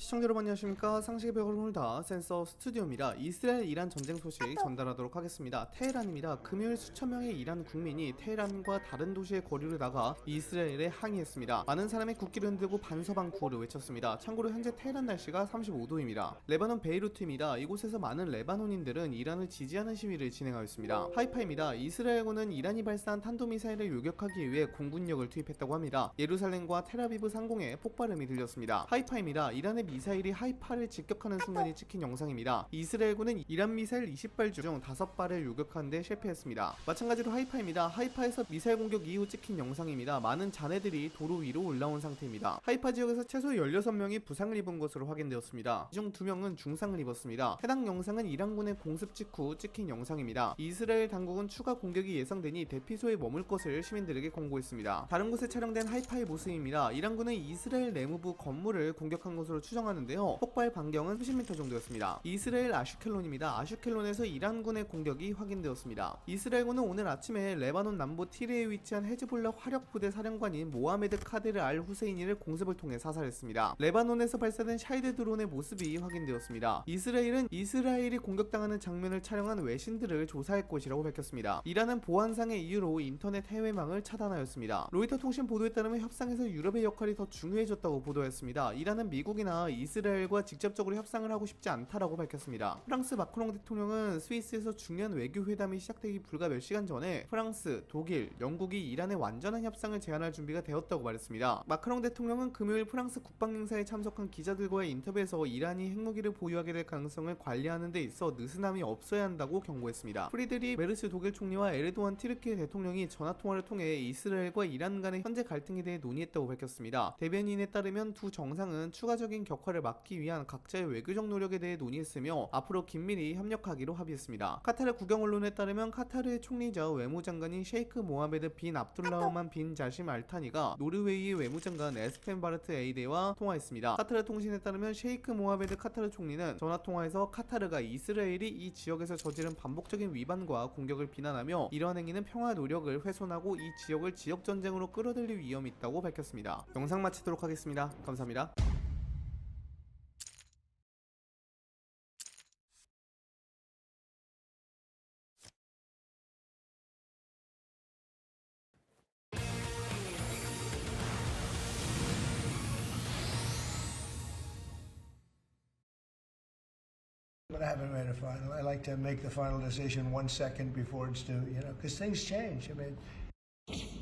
시청자 여러분 안녕하십니까. 상식의 벽을 홀다 센서 스튜디오입니다. 이스라엘 이란 전쟁 소식 전달하도록 하겠습니다. 테헤란입니다. 금요일 수천 명의 이란 국민이 테헤란과 다른 도시의 거리로 나가 이스라엘에 항의했습니다. 많은 사람이 국기를 흔들고 반서방 구호를 외쳤습니다. 참고로 현재 테헤란 날씨가 35도입니다. 레바논 베이루트입니다. 이곳에서 많은 레바논인들은 이란을 지지하는 시위를 진행하고 있습니다. 하이파입니다. 이스라엘군은 이란이 발사한 탄도미사일을 요격하기 위해 공군력을 투입했다고 합니다. 예루살렘과 텔아비브 상공에 폭발음이 들렸습니다. 하이파입니다. 이란의 미사일이 하이파를 직격하는 순간이 찍힌 영상입니다. 이스라엘군은 이란 미사일 20발 중 5발을 요격하는 데 실패했습니다. 마찬가지로 하이파입니다. 하이파에서 미사일 공격 이후 찍힌 영상입니다. 많은 잔해들이 도로 위로 올라온 상태입니다. 하이파 지역에서 최소 16명이 부상을 입은 것으로 확인되었습니다. 이 중 2명은 중상을 입었습니다. 해당 영상은 이란군의 공습 직후 찍힌 영상입니다. 이스라엘 당국은 추가 공격이 예상되니 대피소에 머물 것을 시민들에게 권고했습니다. 다른 곳에 촬영된 하이파의 모습입니다. 이란군은 이스라엘 내무부 건물을 공격한 것으로 추정하는데요. 폭발 반경은 수십 미터 정도였습니다. 이스라엘 아슈켈론입니다. 아슈켈론에서 이란군의 공격이 확인되었습니다. 이스라엘군은 오늘 아침에 레바논 남부 티르에 위치한 헤즈볼라 화력부대 사령관인 모하메드 카데르 알 후세이니를 공습을 통해 사살했습니다. 레바논에서 발사된 샤이드 드론의 모습이 확인되었습니다. 이스라엘은 이스라엘이 공격당하는 장면을 촬영한 외신들을 조사할 것이라고 밝혔습니다. 이란은 보안상의 이유로 인터넷 해외망을 차단하였습니다. 로이터 통신 보도에 따르면 협상에서 유럽의 역할이 더 중요해졌다고 보도했습니다. 이란은 미국이나 이스라엘과 직접적으로 협상을 하고 싶지 않다라고 밝혔습니다. 프랑스 마크롱 대통령은 스위스에서 중요한 외교 회담이 시작되기 불과 몇 시간 전에 프랑스, 독일, 영국이 이란의 완전한 협상을 제안할 준비가 되었다고 말했습니다. 마크롱 대통령은 금요일 프랑스 국방행사에 참석한 기자들과의 인터뷰에서 이란이 핵무기를 보유하게 될 가능성을 관리하는 데 있어 느슨함이 없어야 한다고 경고했습니다. 프리드리 메르스 독일 총리와 에르도안 티르키 대통령이 전화통화를 통해 이스라엘과 이란 간의 현재 갈등에 대해 논의했다고 밝혔습니다. 대변인에 따르면 두 정상은 추가적인 격화를 막기 위한 각자의 외교적 노력에 대해 논의했으며 앞으로 긴밀히 협력하기로 합의했습니다. 카타르 국영 언론에 따르면 카타르의 총리자 외무장관인 셰이크 모하메드 빈 압둘라흐만 빈 자심 알타니가 노르웨이의 외무장관 에스펜 바르트 에이데와 통화했습니다. 카타르 통신에 따르면 셰이크 모하메드 카타르 총리는 전화통화에서 카타르가 이스라엘이 이 지역에서 저지른 반복적인 위반과 공격을 비난하며 이러한 행위는 평화 노력을 훼손하고 이 지역을 지역전쟁으로 끌어들일 위험이 있다고 밝혔습니다. 영상 마치도록 하겠습니다. 감사합니다. But I haven't made a final. I like to make the final decision 1 second before it's due, because things change. I mean,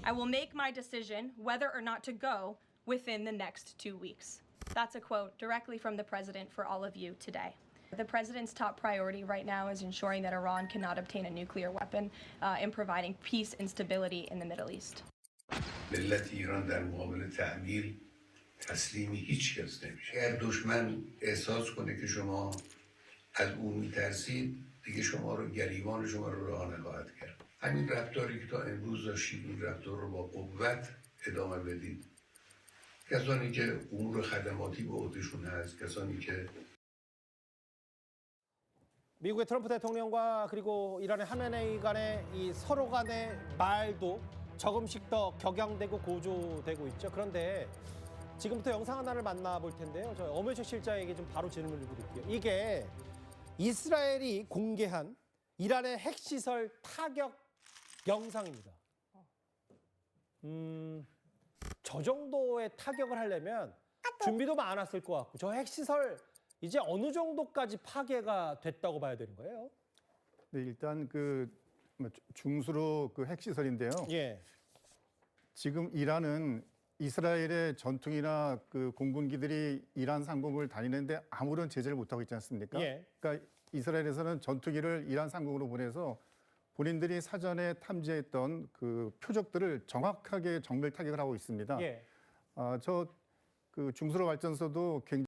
I will make my decision whether or not to go within the next 2 weeks. That's a quote directly from the president for all of you today. The president's top priority right now is ensuring that Iran cannot obtain a nuclear weapon and providing peace and stability in the Middle East. ملت ایران در مقابل تحمیل تسلیمی هیچ کس نمیشه. اگر دشمن احساس کنه که شما از او میترسید دیگه شما رو گریبان شما رو رها نخواهد کرد. همین رفتاری که تا امروز داشتید این رفتار رو با قوت ادامه بدید. کسانی که امور خدماتی به عهدهشون هست، کسانی که 미국의 트럼프 대통령과 그리고 이란의 하메네이 간의 이 서로 간의 말도 조금씩 더 격양되고 고조되고 있죠. 그런데 지금부터 영상 하나를 만나볼 텐데요. 저 엄혜식 실장에게 좀 바로 질문을 드릴게요. 이게 이스라엘이 공개한 이란의 핵시설 타격 영상입니다. 저 정도의 타격을 하려면 준비도 많았을 것 같고 저 핵시설 이제 어느 정도까지 파괴가 됐다고 봐야 되는 거예요? 네, 일단 중수로 핵시설인데요. 예. 지금 이란은 이스라엘의 전투기나 공군기들이 이란 상공을 다니는데 아무런 제재를 못하고 있지 않습니까? 예. 그러니까 이스라엘에서는 전투기를 이란 상공으로 보내서 본인들이 사전에 탐지했던 표적들을 정확하게 정밀 타격을 하고 있습니다. 예. 중수로 발전소도 굉장히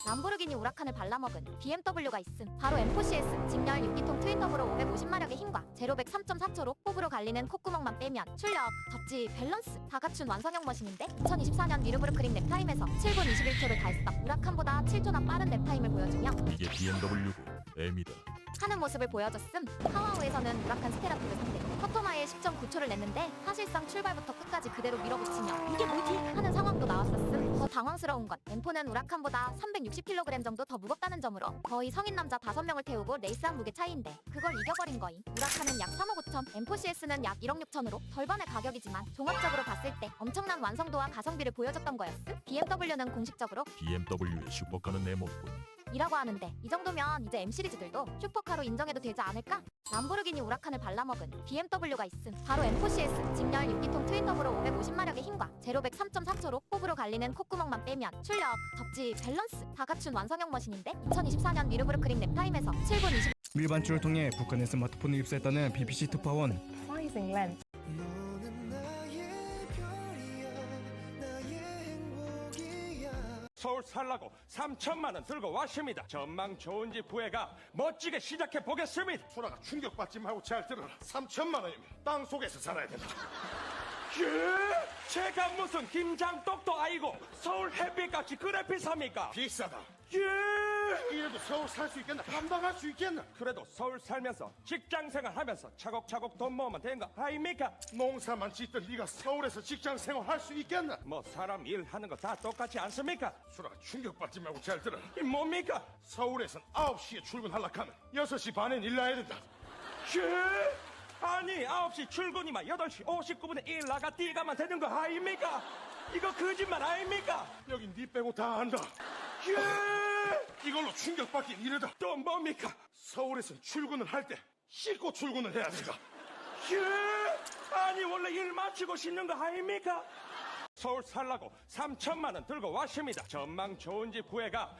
람보르기니 우라칸을 발라먹은 BMW가 있음. 바로 M4CS 직렬 6기통 트윈더블로 550마력의 힘과 제로백 3.4초로 호불호 갈리는 콧구멍만 빼면 출력, 덕지, 밸런스 다 갖춘 완성형 머신인데 2024년 미르부르크링 랩타임에서 7분 21초를 달성. 우라칸보다 7초나 빠른 랩타임을 보여주며 이게 BMW고 M이다. 하는 모습을 보여줬음. 하와우에서는 우라칸 스테라토를 상대로 커터마에 10.9초를 냈는데 사실상 출발부터 끝까지 그대로 밀어붙이며 이게 뭐지? 하는 상황도 나왔었음. 더 당황스러운 건 M4는 우라칸보다 360kg 정도 더 무겁다는 점으로 거의 성인 남자 5명을 태우고 레이스한 무게 차이인데 그걸 이겨버린 거임. 우라칸은 약 3억 5천, M4CS는 약 1억 6천으로 덜반의 가격이지만 종합적으로 봤을 때 엄청난 완성도와 가성비를 보여줬던 거였음. BMW는 공식적으로 BMW의 슈퍼카는 내 몸뿐. 이라고 하는데 이 정도면 이제 M 시리즈들도 슈퍼카로 인정해도 되지 않을까? 람보르기니 우라칸을 발라먹은 BMW가 있음. 바로 M4CS 직렬 6기통 트윈더블로 550마력의 힘과 제로백 3.4초로 호불호 갈리는 콧구멍만 빼면 출력, 덕지, 밸런스 다 갖춘 완성형 머신인데 2024년 미르부르크링 랩타임에서 7분 20 밀반출을 통해 북한의 스마트폰을 입수했다는 BBC 특파원. 서울 살라고 3천만 원 들고 왔습니다. 전망 좋은 집 구해가 멋지게 시작해 보겠습니다. 소라가 충격받지 말고 잘 들어라. 3천만 원이면 땅 속에서 살아야 된다. 예? 제가 무슨 김장떡도 아니고 서울 햇빛같이 그래 비쌉니까? 비싸다. 예? 이래도 서울 살 수 있겠나? 감당할 수 있겠나? 그래도 서울 살면서 직장생활 하면서 차곡차곡 돈 모으면 되는 거 아닙니까? 농사만 짓던 네가 서울에서 직장 생활 할 수 있겠나? 뭐 사람 일하는 거 다 똑같지 않습니까? 소라가 충격받지 말고 잘 들어라. 이 뭡니까? 서울에선 9시에 출근하려고 하면 6시 반엔 일 나야 된다. 예? 아니 9시 출근이면 8시 59분에 일 나가 뛰가면 되는 거 아닙니까? 이거 거짓말 아닙니까? 여긴 네 빼고 다 안다. 예? 이걸로 충격받긴 이르다. 또 뭡니까? 서울에선 출근을 할 때 씻고 출근을 해야 된다. 예? 아니 원래 일 마치고 씻는 거 아닙니까? 서울 살라고 3천만 원 들고 왔습니다. 전망 좋은 집 구해가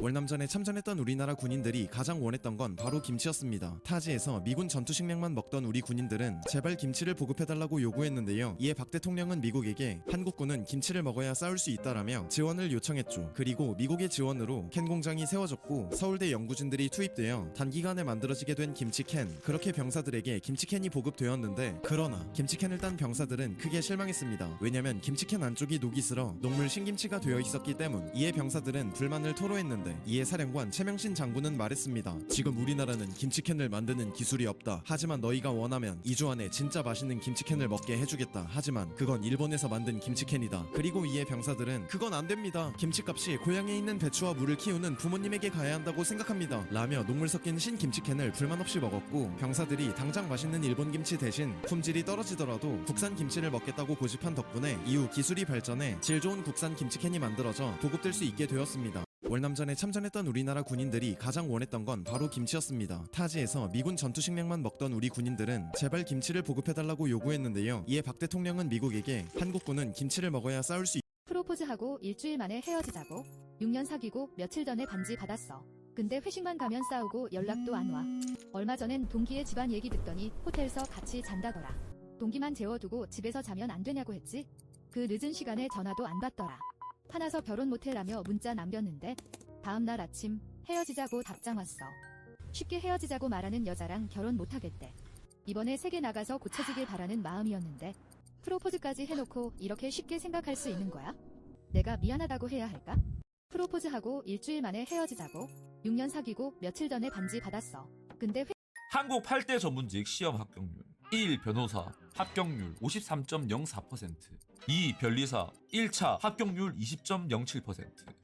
월남전에 참전했던 우리나라 군인들이 가장 원했던 건 바로 김치였습니다. 타지에서 미군 전투식량만 먹던 우리 군인들은 제발 김치를 보급해달라고 요구했는데요. 이에 박 대통령은 미국에게 한국군은 김치를 먹어야 싸울 수 있다라며 지원을 요청했죠. 그리고 미국의 지원으로 캔 공장이 세워졌고 서울대 연구진들이 투입되어 단기간에 만들어지게 된 김치캔. 그렇게 병사들에게 김치캔이 보급되었는데 그러나 김치캔을 딴 병사들은 크게 실망했습니다. 왜냐면 김치캔 안쪽이 녹이 슬어 녹물 신김치가 되어 있었기 때문. 이에 병사들은 불만을 토로했는데 이에 사령관 최명신 장군은 말했습니다. 지금 우리나라는 김치캔을 만드는 기술이 없다. 하지만 너희가 원하면 2주 안에 진짜 맛있는 김치캔을 먹게 해주겠다. 하지만 그건 일본에서 만든 김치캔이다. 그리고 이에 병사들은 그건 안 됩니다. 김치값이 고향에 있는 배추와 물을 키우는 부모님에게 가야 한다고 생각합니다. 라며 녹물 섞인 신김치캔을 불만 없이 먹었고 병사들이 당장 맛있는 일본 김치 대신 품질이 떨어지더라도 국산 김치를 먹겠다고 고집한 덕분에 이후 기술이 발전해 질 좋은 국산 김치캔이 만들어져 보급될 수 있게 되었습니다. 월남전에 참전했던 우리나라 군인들이 가장 원했던 건 바로 김치였습니다. 타지에서 미군 전투식량만 먹던 우리 군인들은 제발 김치를 보급해달라고 요구했는데요. 이에 박 대통령은 미국에게 한국군은 김치를 먹어야 싸울 수 프로포즈하고 일주일 만에 헤어지자고 6년 사귀고 며칠 전에 반지 받았어. 근데 회식만 가면 싸우고 연락도 안 와. 얼마 전엔 동기의 집안 얘기 듣더니 호텔에서 같이 잔다더라. 동기만 재워두고 집에서 자면 안 되냐고 했지? 그 늦은 시간에 전화도 안 받더라. 화나서 결혼 못해라며 문자 남겼는데 다음날 아침 헤어지자고 답장 왔어. 쉽게 헤어지자고 말하는 여자랑 결혼 못하겠대. 이번에 세계 나가서 고쳐지길 바라는 마음이었는데 프로포즈까지 해놓고 이렇게 쉽게 생각할 수 있는 거야? 내가 미안하다고 해야 할까? 프로포즈하고 일주일 만에 헤어지자고 6년 사귀고 며칠 전에 반지 받았어. 근데 한국 8대 전문직 시험 합격률 1. 변호사 합격률 53.04%, 2. 변리사 1차 합격률 20.07%,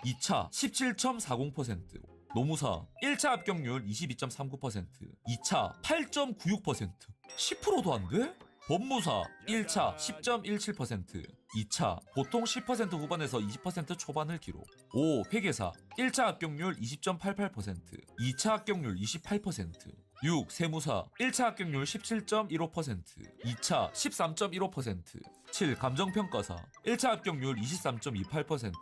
2차 17.40%, 노무사 1차 합격률 22.39%, 2차 8.96%, 10%도 안 돼? 법무사 1차 10.17%, 2차 보통 10% 후반에서 20% 초반을 기록. 5. 회계사 1차 합격률 20.88%, 2차 합격률 28%, 6. 세무사 1차 합격률 17.15%, 2차 13.15%, 7. 감정평가사 1차 합격률 23.28%,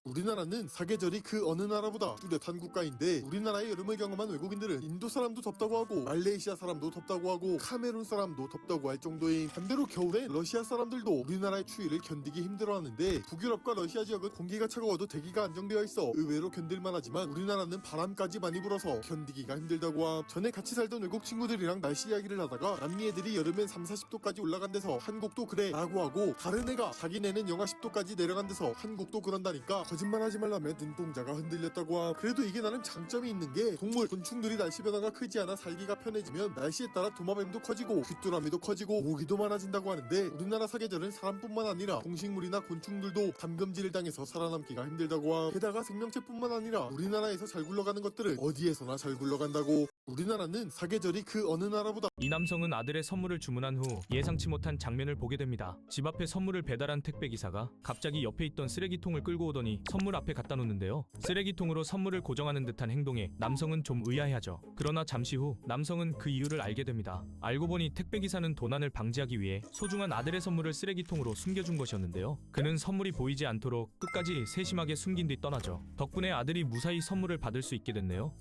우리나라는 사계절이 그 어느 나라보다 뚜렷한 국가인데 우리나라의 여름을 경험한 외국인들은 인도 사람도 덥다고 하고 말레이시아 사람도 덥다고 하고 카메룬 사람도 덥다고 할 정도인 반대로 겨울엔 러시아 사람들도 우리나라의 추위를 견디기 힘들어하는데 북유럽과 러시아 지역은 공기가 차가워도 대기가 안정되어 있어 의외로 견딜만 하지만 우리나라는 바람까지 많이 불어서 견디기가 힘들다고 함. 전에 같이 살던 외국 친구들이랑 날씨 이야기를 하다가 남미 애들이 여름엔 30-40도까지 올라간 데서 한국도 그래 라고 하고 다른 애가 자기네는 영하 10도까지 내려간 데서 한국도 그런다니까 거짓말하지 말라며 눈동자가 흔들렸다고 함. 그래도 이게 나름 장점이 있는 게 동물, 곤충들이 날씨 변화가 크지 않아 살기가 편해지면 날씨에 따라 도마뱀도 커지고 귀뚜라미도 커지고 모기도 많아진다고 하는데 우리나라 사계절은 사람뿐만 아니라 동식물이나 곤충들도 담금질을 당해서 살아남기가 힘들다고 함. 게다가 생명체뿐만 아니라 우리나라에서 잘 굴러가는 것들은 어디에서나 잘 굴러간다고. 우리나라는 사계절이 그 어느 나라보다. 이 남성은 아들의 선물을 주문한 후 예상치 못한 장면을 보게 됩니다. 집 앞에 선물을 배달한 택배기사가 갑자기 옆에 있던 쓰레기통을 끌고 오더니 선물 앞에 갖다 놓는데요. 쓰레기통으로 선물을 고정하는 듯한 행동에 남성은 좀 의아해하죠. 그러나 잠시 후 남성은 그 이유를 알게 됩니다. 알고 보니 택배기사는 도난을 방지하기 위해 소중한 아들의 선물을 쓰레기통으로 숨겨준 것이었는데요. 그는 선물이 보이지 않도록 끝까지 세심하게 숨긴 뒤 떠나죠. 덕분에 아들이 무사히 선물을 받을 수 있게 됐네요.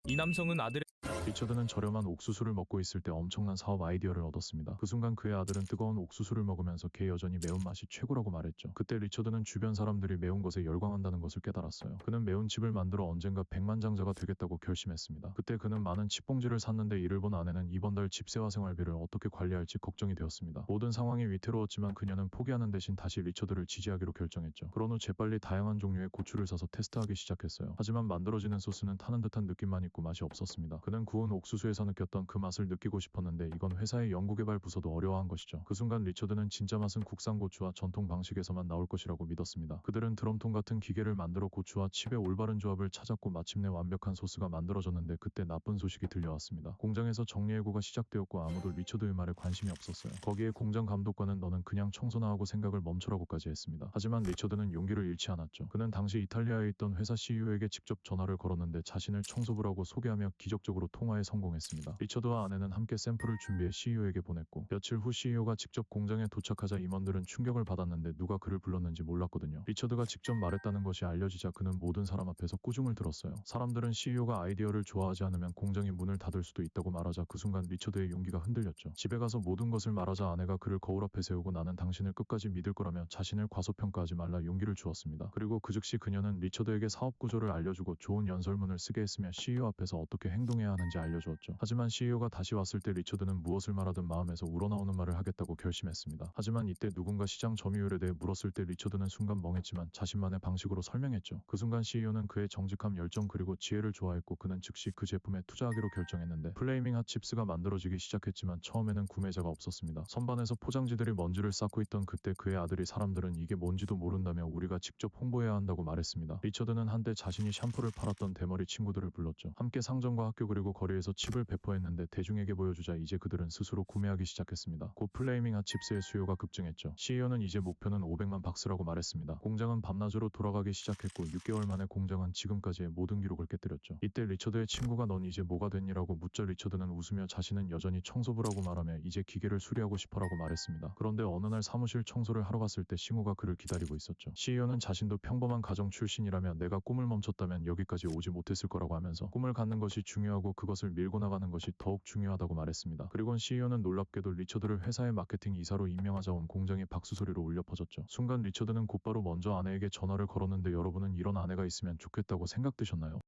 이 남성은 아들의 리처드는 저렴한 옥수수를 먹고 있을 때 엄청난 사업 아이디어를 얻었습니다. 그 순간 그의 아들은 뜨거운 옥수수를 먹으면서 걔 여전히 매운맛이 최고라고 말했죠. 그때 리처드는 주변 사람들이 매운 것에 열광한다는 것을 깨달았어요. 그는 매운 칩을 만들어 언젠가 백만장자가 되겠다고 결심했습니다. 그때 그는 많은 칩봉지를 샀는데 이를 본 아내는 이번 달 집세와 생활비를 어떻게 관리할지 걱정이 되었습니다. 모든 상황이 위태로웠지만 그녀는 포기하는 대신 다시 리처드를 지지하기로 결정했죠. 그런 후 재빨리 다양한 종류의 고추를 사서 테스트하기 시작했어요. 하지만 만들어지는 소스는 타는 듯한 느낌만 있고 맛이 없었습니다. 그는 구운 옥수수에서 느꼈던 그 맛을 느끼고 싶었는데 이건 회사의 연구개발 부서도 어려워한 것이죠. 그 순간 리처드는 진짜 맛은 국산 고추와 전통 방식에서만 나올 것이라고 믿었습니다. 그들은 드럼통 같은 기계를 만들어 고추와 칩의 올바른 조합을 찾았고 마침내 완벽한 소스가 만들어졌는데 그때 나쁜 소식이 들려왔습니다. 공장에서 정리해고가 시작되었고 아무도 리처드의 말에 관심이 없었어요. 거기에 공장 감독관은 너는 그냥 청소나 하고 생각을 멈추라고까지 했습니다. 하지만 리처드는 용기를 잃지 않았죠. 그는 당시 이탈리아에 있던 회사 CEO에게 직접 전화를 걸었는데 자신을 청소부라고 소개하며 기적적으로 통화에 성공했습니다. 리처드와 아내는 함께 샘플을 준비해 CEO에게 보냈고 며칠 후 CEO가 직접 공장에 도착하자 임원들은 충격을 받았는데 누가 그를 불렀는지 몰랐거든요. 리처드가 직접 말했다는 것이 알려지자 그는 모든 사람 앞에서 꾸중을 들었어요. 사람들은 CEO가 아이디어를 좋아하지 않으면 공장이 문을 닫을 수도 있다고 말하자 그 순간 리처드의 용기가 흔들렸죠. 집에 가서 모든 것을 말하자 아내가 그를 거울 앞에 세우고 나는 당신을 끝까지 믿을 거라며 자신을 과소평가하지 말라 용기를 주었습니다. 그리고 그 즉시 그녀는 리처드에게 사업 구조를 알려주고 좋은 연설문을 쓰게 했으며 CEO 앞에서 어떻게 행동해야 하는지 알려주었죠. 하지만 CEO가 다시 왔을 때 리처드는 무엇을 말하든 마음에서 우러나오는 말을 하겠다고 결심했습니다. 하지만 이때 누군가 시장 점유율에 대해 물었을 때 리처드는 순간 멍했지만 자신만의 방식으로 설명했죠. 그 순간 CEO는 그의 정직함, 열정 그리고 지혜를 좋아했고 그는 즉시 그 제품에 투자하기로 결정했는데 플레이밍 핫 칩스가 만들어지기 시작했지만 처음에는 구매자가 없었습니다. 선반에서 포장지들이 먼지를 쌓고 있던 그때 그의 아들이 사람들은 이게 뭔지도 모른다며 우리가 직접 홍보해야 한다고 말했습니다. 리처드는 한때 자신이 샴푸를 팔았던 대머리 친구들을 불렀죠. 함께 상점과 학교 그리고 거리에서 칩을 배포했는데 대중에게 보여주자 이제 그들은 스스로 구매하기 시작했습니다. 곧 플레이밍 핫 칩스의 수요가 급증했죠. CEO는 이제 목표는 500만 박스라고 말했습니다. 공장은 밤낮으로 돌아가기 시작했고 6개월 만에 공장은 지금까지의 모든 기록을 깨뜨렸죠. 이때 리처드의 친구가 넌 이제 뭐가 됐니라고 묻자 리처드는 웃으며 자신은 여전히 청소부라고 말하며 이제 기계를 수리하고 싶어라고 말했습니다. 그런데 어느 날 사무실 청소를 하러 갔을 때 신우가 그를 기다리고 있었죠. CEO는 자신도 평범한 가정 출신이라며 내가 꿈을 멈췄다면 여기까지 오지 못했을 거라고 하면서 꿈을 갖는 것이 중요하고 그것을 밀고 나가는 것이 더욱 중요하다고 말했습니다. 그리곤 CEO는 놀랍게도 리처드를 회사의 마케팅 이사로 임명하자 온 공장의 박수 소리로 울려 퍼졌죠. 순간 리처드는 곧바로 먼저 아내에게 전화를 걸었는데 여러분은 이런 아내가 있으면 좋겠다고 생각드셨나요?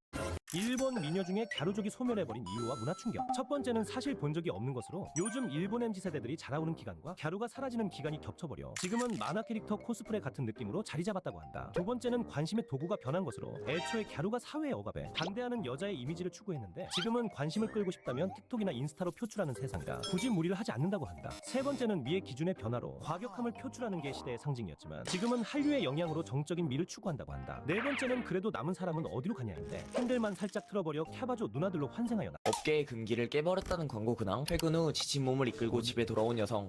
일본 미녀 중에 갸루족이 소멸해버린 이유와 문화 충격. 첫 번째는 사실 본 적이 없는 것으로 요즘 일본 MZ세대들이 자라오는 기간과 갸루가 사라지는 기간이 겹쳐버려 지금은 만화 캐릭터 코스프레 같은 느낌으로 자리 잡았다고 한다. 두 번째는 관심의 도구가 변한 것으로 애초에 갸루가 사회 억압에 반대하는 여자의 이미지를 추구했는데 지금은 관심을 끌고 싶다면 틱톡이나 인스타로 표출하는 세상이다. 굳이 무리를 하지 않는다고 한다. 세 번째는 미의 기준의 변화로 과격함을 표출하는 게 시대의 상징이었지만 지금은 한류의 영향으로 정적인 미를 추구한다고 한다. 네 번째는 그래도 남은 사람은 어디로 가냐인데 캔들만 살짝 틀어버려 캬바조 누나들로 환생하여 업계의 금기를 깨버렸다는 광고 근황. 퇴근 후 지친 몸을 이끌고 집에 돌아온 여성.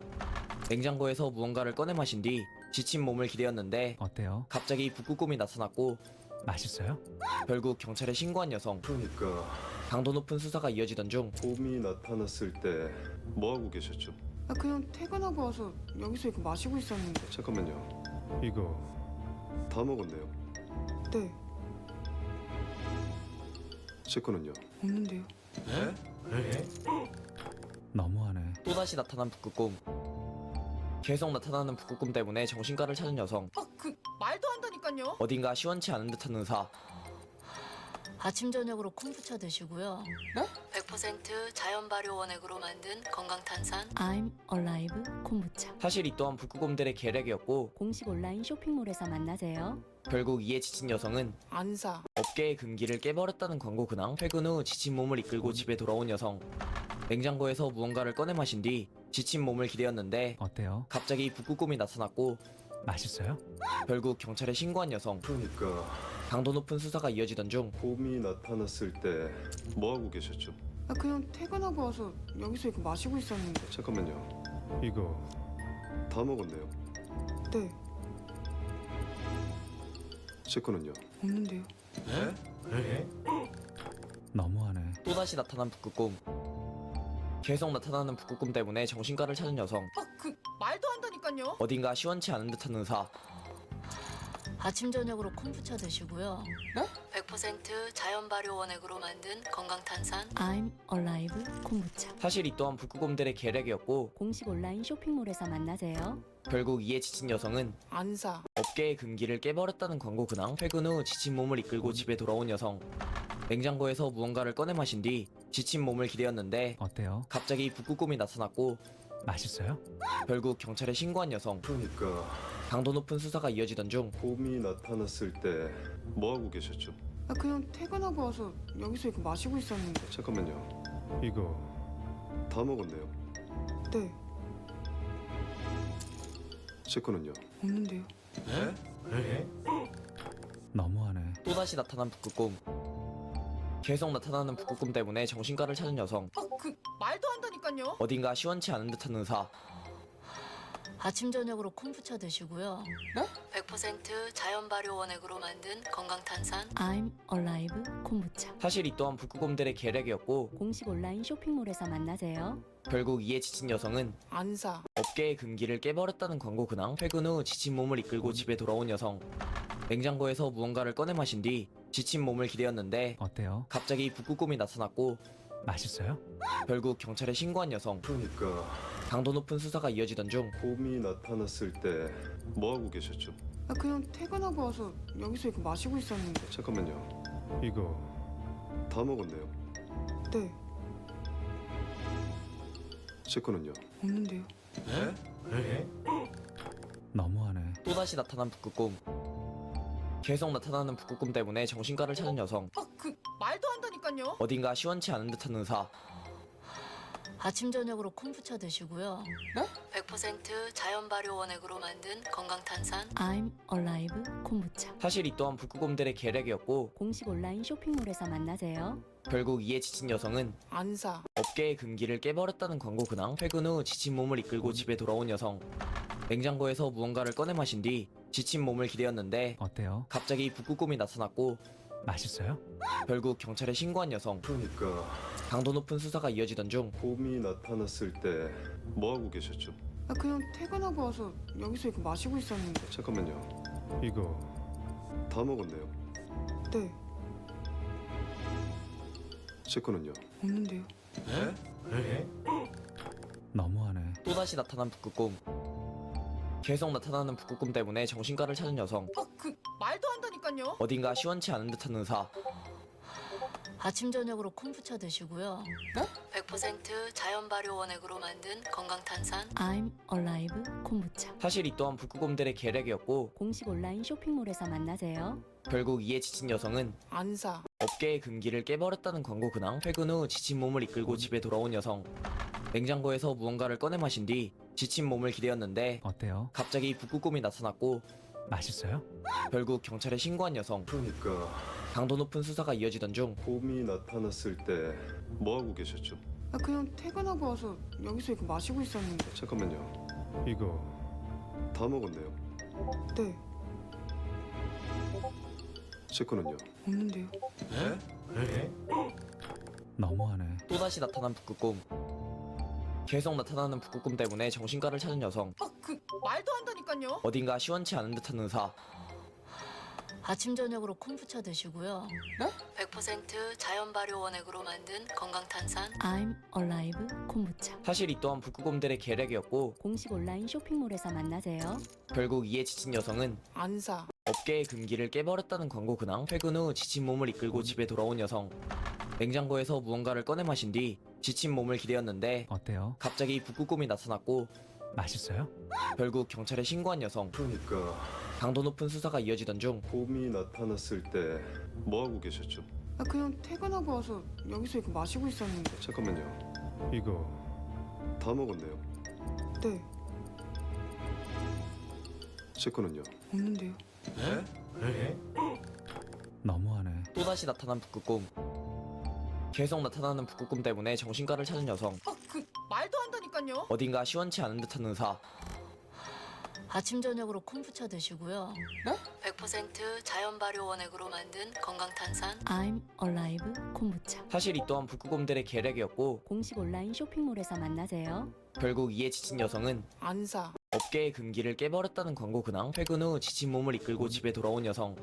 냉장고에서 무언가를 꺼내 마신 뒤 지친 몸을 기대었는데 어때요? 갑자기 북극곰이 나타났고 맛있어요? 결국 경찰에 신고한 여성. 그러니까 강도 높은 수사가 이어지던 중 곰이 나타났을 때 뭐하고 계셨죠? 그냥 퇴근하고 와서 여기서 이거 마시고 있었는데. 잠깐만요. 이거 다 먹었네요. 네. 제 거는요? 없는데요. 너무하네. 또다시 나타난 북극곰. 계속 나타나는 북극곰 때문에 정신과를 찾은 여성. 말도 안 된다니까요. 어딘가 시원치 않은 듯한 의사. 아침 저녁으로 콤부차 드시고요. 네? 100% 자연 발효 원액으로 만든 건강탄산 I'm Alive 콤부차. 사실 이 또한 북극곰들의 계략이었고 공식 온라인 쇼핑몰에서 만나세요. 결국 이에 지친 여성은 안 사. 업계의 금기를 깨버렸다는 광고 근황. 퇴근 후 지친 몸을 이끌고 집에 돌아온 여성. 냉장고에서 무언가를 꺼내 마신 뒤 지친 몸을 기대었는데 어때요? 갑자기 북극곰이 나타났고 맛있어요? 결국 경찰에 신고한 여성. 그러니까 강도 높은 수사가 이어지던 중 곰이 나타났을 때 뭐 하고 계셨죠? 그냥 퇴근하고 와서 여기서 이거 마시고 있었는데. 잠깐만요. 이거 다 먹었네요. 네. 제 거는요? 없는데요. 너무하네. 또다시 나타난 북극곰. 계속 나타나는 북극곰 때문에 정신과를 찾은 여성. 말도 안 된다니까요. 어딘가 시원치 않은 듯한 의사. 아침 저녁으로 콤부차 드시고요. 네? 100% 자연 발효 원액으로 만든 건강탄산 I'm Alive 콤부차. 사실 이 또한 북극곰들의 계략이었고 공식 온라인 쇼핑몰에서 만나세요. 결국 이에 지친 여성은 안 사. 업계의 금기를 깨버렸다는 광고 근황. 퇴근 후 지친 몸을 이끌고 집에 돌아온 여성. 냉장고에서 무언가를 꺼내 마신 뒤 지친 몸을 기대었는데 어때요? 갑자기 북극곰이 나타났고 맛있어요? 결국 경찰에 신고한 여성. 그러니까 강도 높은 수사가 이어지던 중 곰이 나타났을 때 뭐 하고 계셨죠? 그냥 퇴근하고 와서 여기서 이거 마시고 있었는데. 잠깐만요. 이거 다 먹었네요. 네. 제 거는요? 없는데요. 너무하네. 또다시 나타난 북극곰. 계속 나타나는 북극곰 때문에 정신과를 찾은 여성. 말도 안 된다니까요. 어딘가 시원치 않은 듯한 의사. 아침 저녁으로 콤부차 드시고요. 네? 100% 자연 발효 원액으로 만든 건강탄산 I'm Alive 콤부차. 사실 이 또한 북극곰들의 계략이었고 공식 온라인 쇼핑몰에서 만나세요. 결국 이에 지친 여성은 안 사. 업계의 금기를 깨버렸다는 광고 근황. 퇴근 후 지친 몸을 이끌고 집에 돌아온 여성. 냉장고에서 무언가를 꺼내 마신 뒤 지친 몸을 기대었는데 어때요? 갑자기 북극곰이 나타났고 맛있어요? 결국 경찰에 신고한 여성. 그러니까 강도 높은 수사가 이어지던 중 곰이 나타났을 때 뭐 하고 계셨죠? 그냥 퇴근하고 와서 여기서 이거 마시고 있었는데. 잠깐만요. 이거 다 먹었네요. 네. 제 거는요? 없는데요. 너무하네. 또다시 나타난 북극곰. 계속 나타나는 북극곰 때문에 정신과를 찾은 여성. 말도 안 된다니까요. 어딘가 시원치 않은 듯한 의사. 아침 저녁으로 콤부차 드시고요. 네? 100% 자연 발효 원액으로 만든 건강탄산 I'm Alive 콤부차. 사실 이 또한 북극곰들의 계략이었고 공식 온라인 쇼핑몰에서 만나세요. 결국 이에 지친 여성은 안 사. 업계의 금기를 깨버렸다는 광고 근황. 퇴근 후 지친 몸을 이끌고 집에 돌아온 여성. 냉장고에서 무언가를 꺼내 마신 뒤 지친 몸을 기대었는데 어때요? 갑자기 북극곰이 나타났고 맛있어요? 결국 경찰에 신고한 여성. 그러니까 강도 높은 수사가 이어지던 중 곰이 나타났을 때 뭐 하고 계셨죠? 그냥 퇴근하고 와서 여기서 이거 마시고 있었는데. 잠깐만요. 이거 다 먹었네요. 네. 제 거는요? 없는데요. 너무하네. 또다시 나타난 북극곰. 계속 나타나는 북극곰 때문에 정신과를 찾은 여성. 말도 안 된다니까요. 어딘가 시원치 않은 듯한 의사. 아침 저녁으로 콤부차 드시고요. 네? 100% 자연 발효 원액으로 만든 건강탄산 I'm Alive 콤부차. 사실 이 또한 북극곰들의 계략이었고 공식 온라인 쇼핑몰에서 만나세요. 결국 이에 지친 여성은 안 사. 업계의 금기를 깨버렸다는 광고 근황. 퇴근 후 지친 몸을 이끌고 집에 돌아온 여성. 냉장고에서 무언가를 꺼내 마신 뒤 지친 몸을 기대었는데 어때요? 갑자기 북극곰이 나타났고 맛있어요? 결국 경찰에 신고한 여성. 그러니까 강도 높은 수사가 이어지던 중 곰이 나타났을 때 뭐 하고 계셨죠? 그냥 퇴근하고 와서 여기서 이거 마시고 있었는데. 잠깐만요. 이거 다 먹었네요. 네. 제 거는요? 없는데요. 너무하네. 또다시 나타난 북극곰. 계속 나타나는 북극곰 때문에 정신과를 찾은 여성. 말도 안 된다니까요. 어딘가 시원치 않은 듯한 의사. 아침 저녁으로 콤부차 드시고요. 네? 100% 자연 발효 원액으로 만든 건강탄산. I'm Alive 콤부차. 사실 이 또한 북극곰들의 계략이었고 공식 온라인 쇼핑몰에서 만나세요. 결국 이에 지친 여성은 안 사. 업계의 금기를 깨버렸다는 광고 근황. 퇴근 후 지친 몸을 이끌고 집에 돌아온 여성. 냉장고에서 무언가를 꺼내 마신 뒤 지친 몸을 기대었는데 어때요? 갑자기 북극곰이 나타났고 맛있어요? 결국 경찰에 신고한 여성. 그러니까 강도 높은 수사가 이어지던 중 곰이 나타났을 때 뭐 하고 계셨죠? 아, 그냥 퇴근하고 와서 여기서 이거 마시고 있었는데. 잠깐만요. 이거 다 먹었네요. 네, 제 거는요? 없는데요. 너무하네. 또다시 나타난 북극곰. 계속 나타나는 북극곰 때문에 정신과를 찾은 여성. 말도 안 다니까요. 어딘가 시원치 않은 듯한 의사. 아침 저녁으로 콤부차 드시고요. 네? 100% 자연 발효 원액으로 만든 건강탄산. I'm Alive 콤부차. 사실 이 또한 북극곰들의 계략이었고 공식 온라인 쇼핑몰에서 만나세요. 결국 이에 지친 여성은 안 사. 업계의 금기를 깨버렸다는 광고 근황. 퇴근 후 지친 몸을 이끌고 집에 돌아온 여성.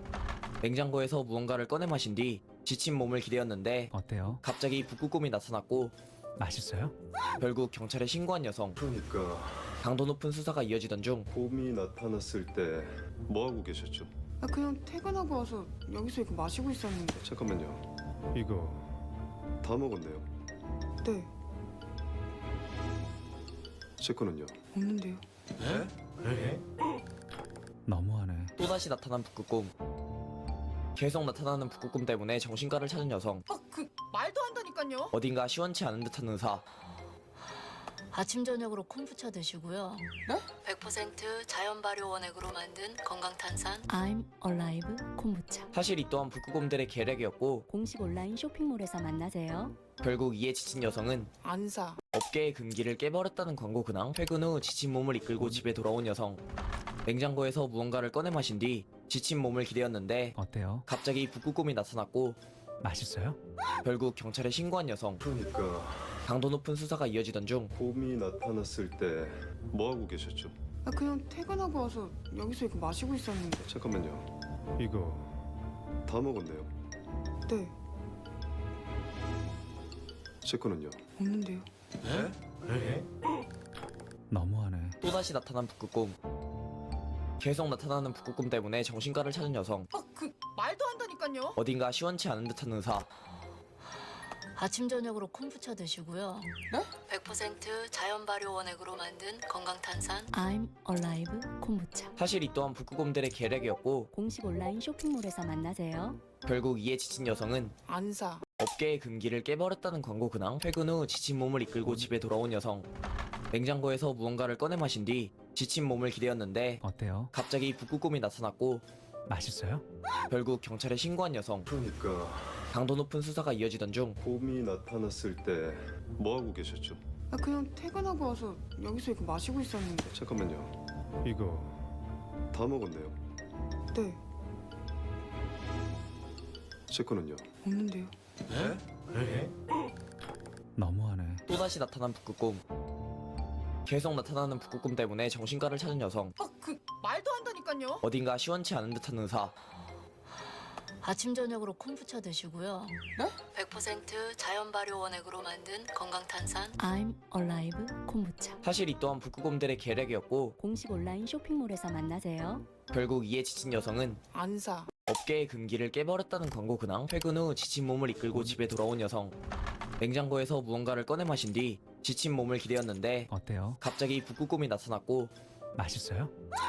냉장고에서 무언가를 꺼내 마신 뒤 지친 몸을 기대었는데 어때요? 갑자기 북극곰이 나타났고 맛있어요? 결국 경찰에 신고한 여성. 그러니까 강도 높은 수사가 이어지던 중 곰이 나타났을 때 뭐 하고 계셨죠? 아, 그냥 퇴근하고 와서 여기서 이거 마시고 있었는데. 잠깐만요. 이거 다 먹었네요. 네, 제 거는요? 없는데요. 너무하네. 또다시 나타난 북극곰. 계속 나타나는 북극곰 때문에 정신과를 찾은 여성. 말도 안 다니까요. 어딘가 시원치 않은 듯한 의사. 아침 저녁으로 콤부차 드시고요. 네? 100% 자연 발효 원액으로 만든 건강탄산. I'm Alive 콤부차. 사실 이 또한 북극곰들의 계략이었고 공식 온라인 쇼핑몰에서 만나세요. 결국 이에 지친 여성은 안 사. 업계의 금기를 깨버렸다는 광고 근황. 퇴근 후 지친 몸을 이끌고 집에 돌아온 여성. 냉장고에서 무언가를 꺼내 마신 뒤 지친 몸을 기대었는데 어때요? 갑자기 북극곰이 나타났고 맛있어요? 결국 경찰에 신고한 여성. 그러니까 강도 높은 수사가 이어지던 중 곰이 나타났을 때 뭐 하고 계셨죠? 아, 그냥 퇴근하고 와서 여기서 이거 마시고 있었는데. 잠깐만요. 이거 다 먹었네요. 네, 제 거는요? 없는데요. 너무하네. 또다시 나타난 북극곰. 계속 나타나는 북극곰 때문에 정신과를 찾은 여성. 말도 안 다니까요. 어딘가 시원치 않은 듯한 의사. 아침 저녁으로 콤부차 드시고요. 네? 100% 자연 발효 원액으로 만든 건강탄산. I'm Alive 콤부차. 사실 이 또한 북극곰들의 계략이었고 공식 온라인 쇼핑몰에서 만나세요. 결국 이에 지친 여성은 안 사. 업계의 금기를 깨버렸다는 광고 근황. 퇴근 후 지친 몸을 이끌고 집에 돌아온 여성. 냉장고에서 무언가를 꺼내 마신 뒤 지친 몸을 기대었는데 어때요? 갑자기 북극곰이 나타났고 맛있어요? 결국 경찰에 신고한 여성. 그러니까 강도 높은 수사가 이어지던 중 곰이 나타났을 때 뭐 하고 계셨죠? 아, 그냥 퇴근하고 와서 여기서 이거 마시고 있었는데. 잠깐만요. 이거 다 먹었네요. 네, 제 거는요? 없는데요. 너무하네. 또다시 나타난 북극곰. 계속 나타나는 북극곰 때문에 정신과를 찾은 여성. 말도 안 다니까요. 어딘가 시원치 않은 듯한 의사. 아침 저녁으로 콤부차 드시고요. 네? 100% 자연 발효 원액으로 만든 건강탄산. I'm Alive 콤부차. 사실 이 또한 북극곰들의 계략이었고 공식 온라인 쇼핑몰에서 만나세요. 결국 이에 지친 여성은 안 사. 업계의 금기를 깨버렸다는 광고 근황. 퇴근 후 지친 몸을 이끌고 집에 돌아온 여성. 냉장고에서 무언가를 꺼내 마신 뒤 지친 몸을 기대었는데 어때요? 갑자기 북극곰이 나타났고 맛있어요?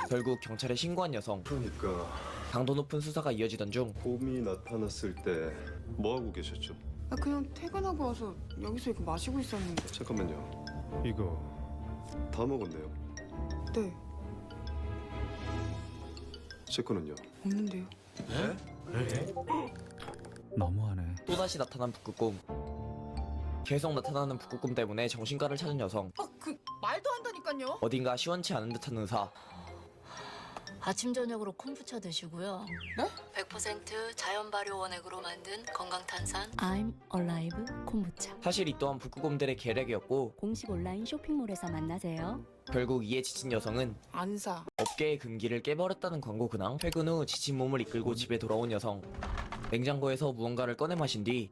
결국 경찰에 신고한 여성. 그러니까 강도 높은 수사가 이어지던 중 곰이 나타났을 때 뭐 하고 계셨죠? 아, 그냥 퇴근하고 와서 여기서 이거 마시고 있었는데. 잠깐만요. 이거 다 먹었네요. 네, 제 거는요? 없는데요. 너무하네. 또다시 나타난 북극곰. 계속 나타나는 북극곰 때문에 정신과를 찾은 여성. 말도 안 다니까요. 어딘가 시원치 않은 듯한 의사. 아침 저녁으로 콤부차 드시고요. 네? 100% 자연 발효 원액으로 만든 건강 탄산. I'm Alive 콤부차. 사실 이 또한 북극곰들의 계략이었고 공식 온라인 쇼핑몰에서 만나세요. 결국 이에 지친 여성은 안 사. 업계의 금기를 깨버렸다는 광고 근황. 퇴근 후 지친 몸을 이끌고 집에 돌아온 여성. 냉장고에서 무언가를 꺼내 마신 뒤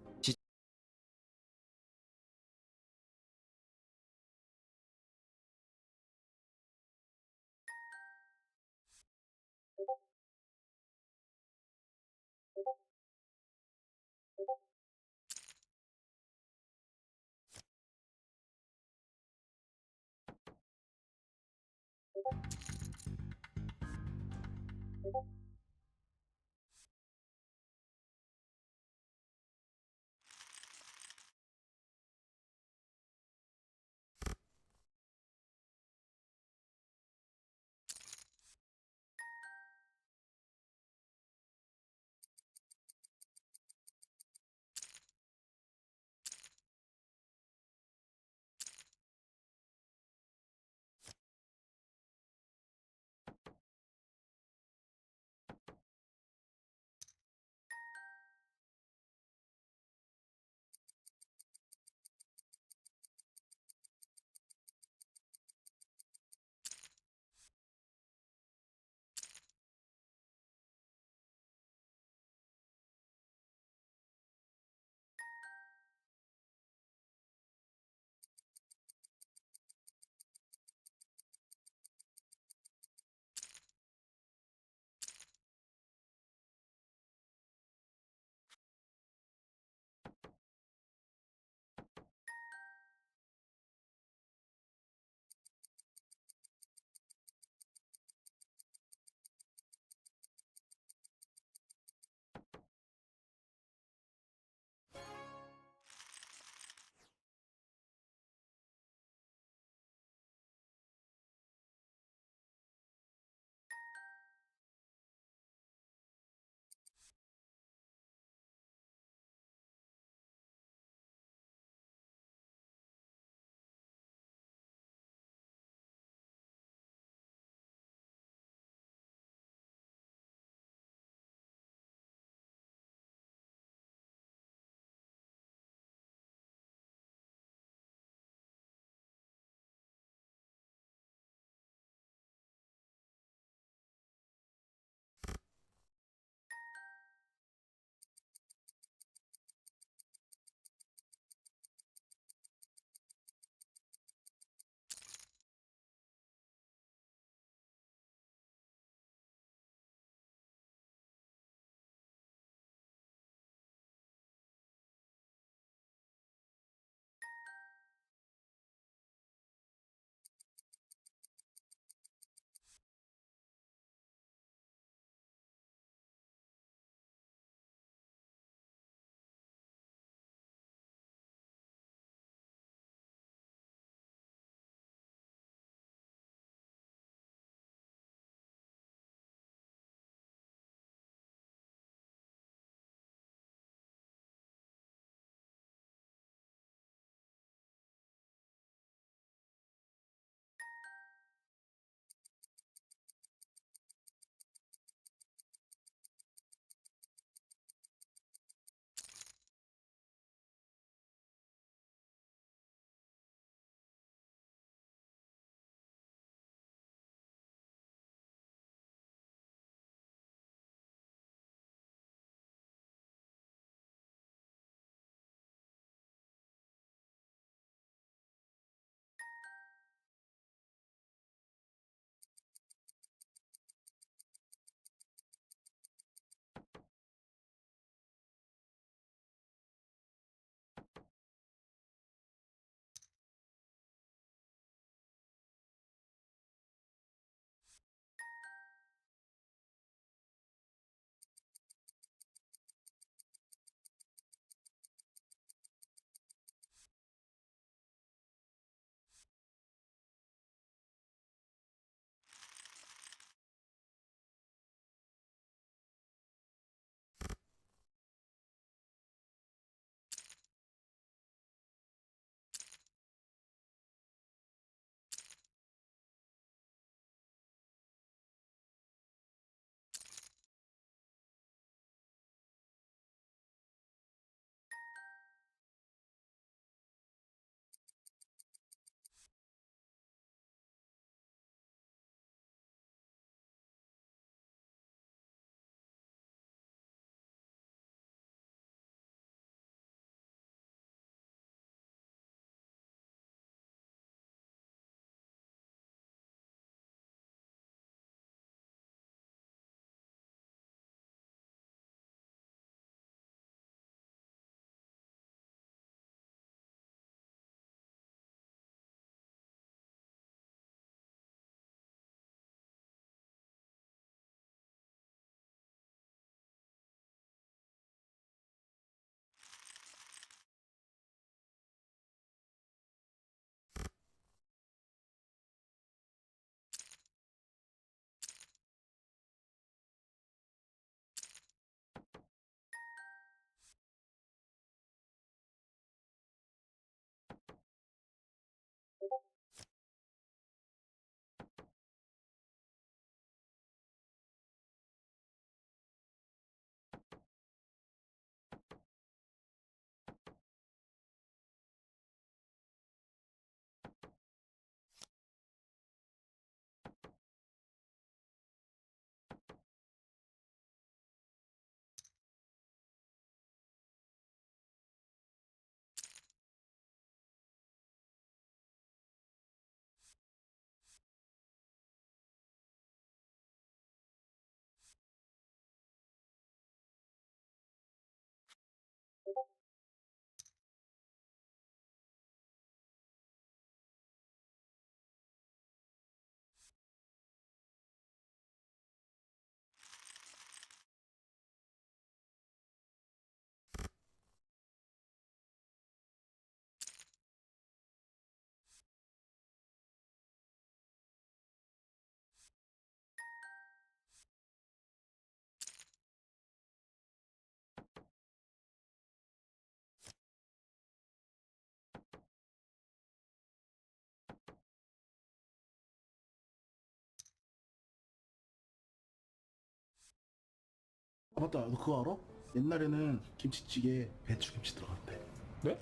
맞다. 너 그거 알아? 옛날에는 김치찌개에 배추김치 들어갔대. 네?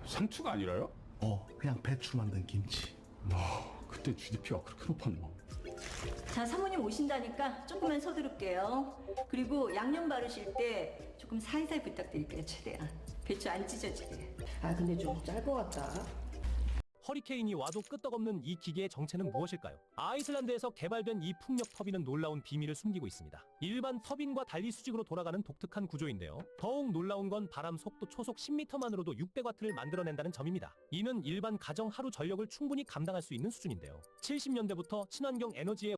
상추가 아니라요? 그냥 배추 만든 김치. 그때 GDP가 그렇게 높았나? 자, 사모님 오신다니까 조금만 서두를게요. 그리고 양념 바르실 때 조금 살살 부탁드릴게요, 최대한. 배추 안 찢어지게. 아, 근데 좀 짤 것 같다. 허리케인이 와도 끄떡없는 이 기계의 정체는 무엇일까요? 아이슬란드에서 개발된 이 풍력 터빈은 놀라운 비밀을 숨기고 있습니다. 일반 터빈과 달리 수직으로 돌아가는 독특한 구조인데요. 더욱 놀라운 건 바람 속도 초속 10m만으로도 600W를 만들어낸다는 점입니다. 이는 일반 가정 하루 전력을 충분히 감당할 수 있는 수준인데요. 70년대부터 친환경 에너지에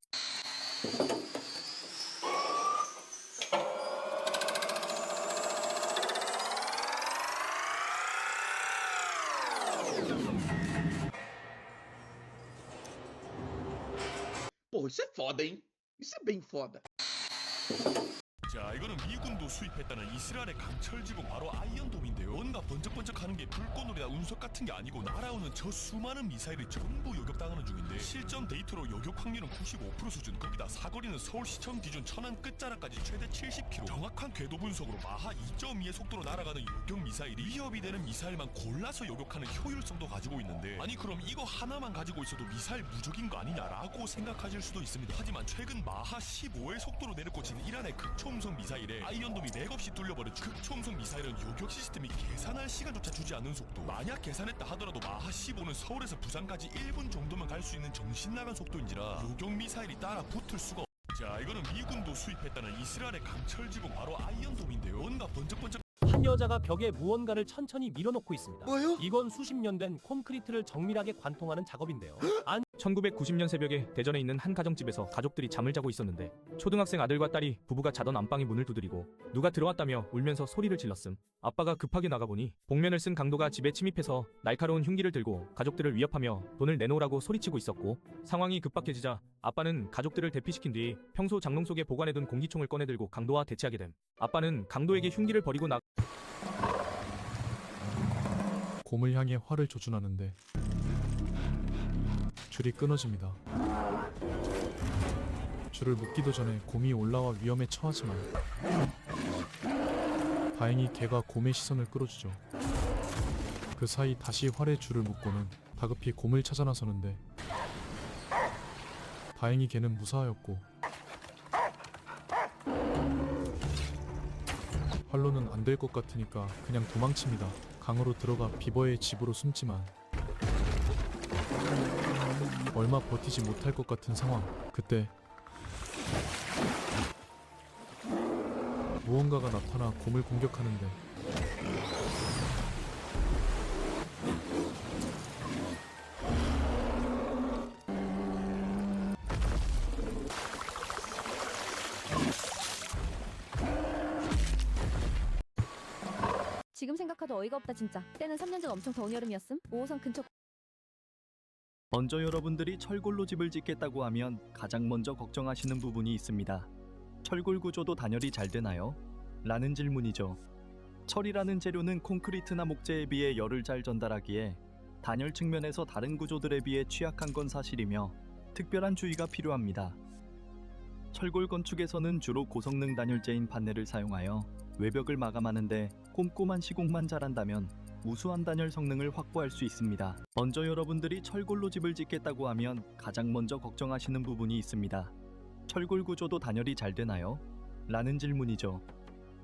Pô, isso é foda, hein? Isso é bem foda. 자, 이거는 미군도 수입했다는 이스라엘의 강철 지붕 바로 아이언돔인데요. 뭔가 번쩍번쩍하는 게 불꽃놀이나 운석 같은 게 아니고 날아오는 저 수많은 미사일이 전부 요격당하는 중인데 실전 데이터로 요격 확률은 95% 수준. 거기다 사거리는 서울시청 기준 천안 끝자락까지 최대 70km. 정확한 궤도 분석으로 마하 2.2의 속도로 날아가는 요격 미사일이 위협이 되는 미사일만 골라서 요격하는 효율성도 가지고 있는데, 아니 그럼 이거 하나만 가지고 있어도 미사일 무적인 거 아니냐라고 생각하실 수도 있습니다. 하지만 최근 마하 15의 속도로 내려꽂힌 이란의 극초음속 미사일에 아이언돔이 맥없이 뚫려버린 극초음속 미사일은 요격 시스템이 계산할 시간조차 주지 않는 속도. 만약 계산했다 하더라도 마하 15는 서울에서 부산까지 1분 정도만 갈 수 있는 정신 나간 속도인지라 요격 미사일이 따라 붙을 수가 자, 이거는 미군도 수입했다는 이스라엘의 강철 지붕 바로 아이언돔인데요. 뭔가 번쩍번쩍 한 여자가 벽에 무언가를 천천히 밀어놓고 있습니다. 뭐요? 이건 수십 년 된 콘크리트를 정밀하게 관통하는 작업인데요. 1990년 새벽에 대전에 있는 한 가정집에서 가족들이 잠을 자고 있었는데 초등학생 아들과 딸이 부부가 자던 안방에 문을 두드리고 누가 들어왔다며 울면서 소리를 질렀음. 아빠가 급하게 나가보니 복면을 쓴 강도가 집에 침입해서 날카로운 흉기를 들고 가족들을 위협하며 돈을 내놓으라고 소리치고 있었고, 상황이 급박해지자 아빠는 가족들을 대피시킨 뒤 평소 장롱 속에 보관해둔 공기총을 꺼내들고 강도와 대치하게 됨. 아빠는 강도에게 흉기를 버리고 곰을 향해 활을 조준하는데 줄이 끊어집니다. 줄을 묶기도 전에 곰이 올라와 위험에 처하지만 다행히 개가 곰의 시선을 끌어주죠. 그 사이 다시 활에 줄을 묶고는 다급히 곰을 찾아 나서는데 다행히 개는 무사하였고 활로는 안 될 것 같으니까 그냥 도망칩니다. 강으로 들어가 비버의 집으로 숨지만 얼마 버티지 못할 것 같은 상황. 그때 무언가가 나타나 곰을 공격하는데 지금 생각해도 어이가 없다 진짜. 때는 3년 전 엄청 더운 여름이었음. 5호선 근처. 먼저 여러분들이 철골로 집을 짓겠다고 하면 가장 먼저 걱정하시는 부분이 있습니다. 철골 구조도 단열이 잘 되나요? 라는 질문이죠. 철이라는 재료는 콘크리트나 목재에 비해 열을 잘 전달하기에 단열 측면에서 다른 구조들에 비해 취약한 건 사실이며 특별한 주의가 필요합니다. 철골 건축에서는 주로 고성능 단열재인 판넬을 사용하여 외벽을 마감하는데 꼼꼼한 시공만 잘한다면 우수한 단열 성능을 확보할 수 있습니다. 먼저 여러분들이 철골로 집을 짓겠다고 하면 가장 먼저 걱정하시는 부분이 있습니다. 철골 구조도 단열이 잘 되나요? 라는 질문이죠.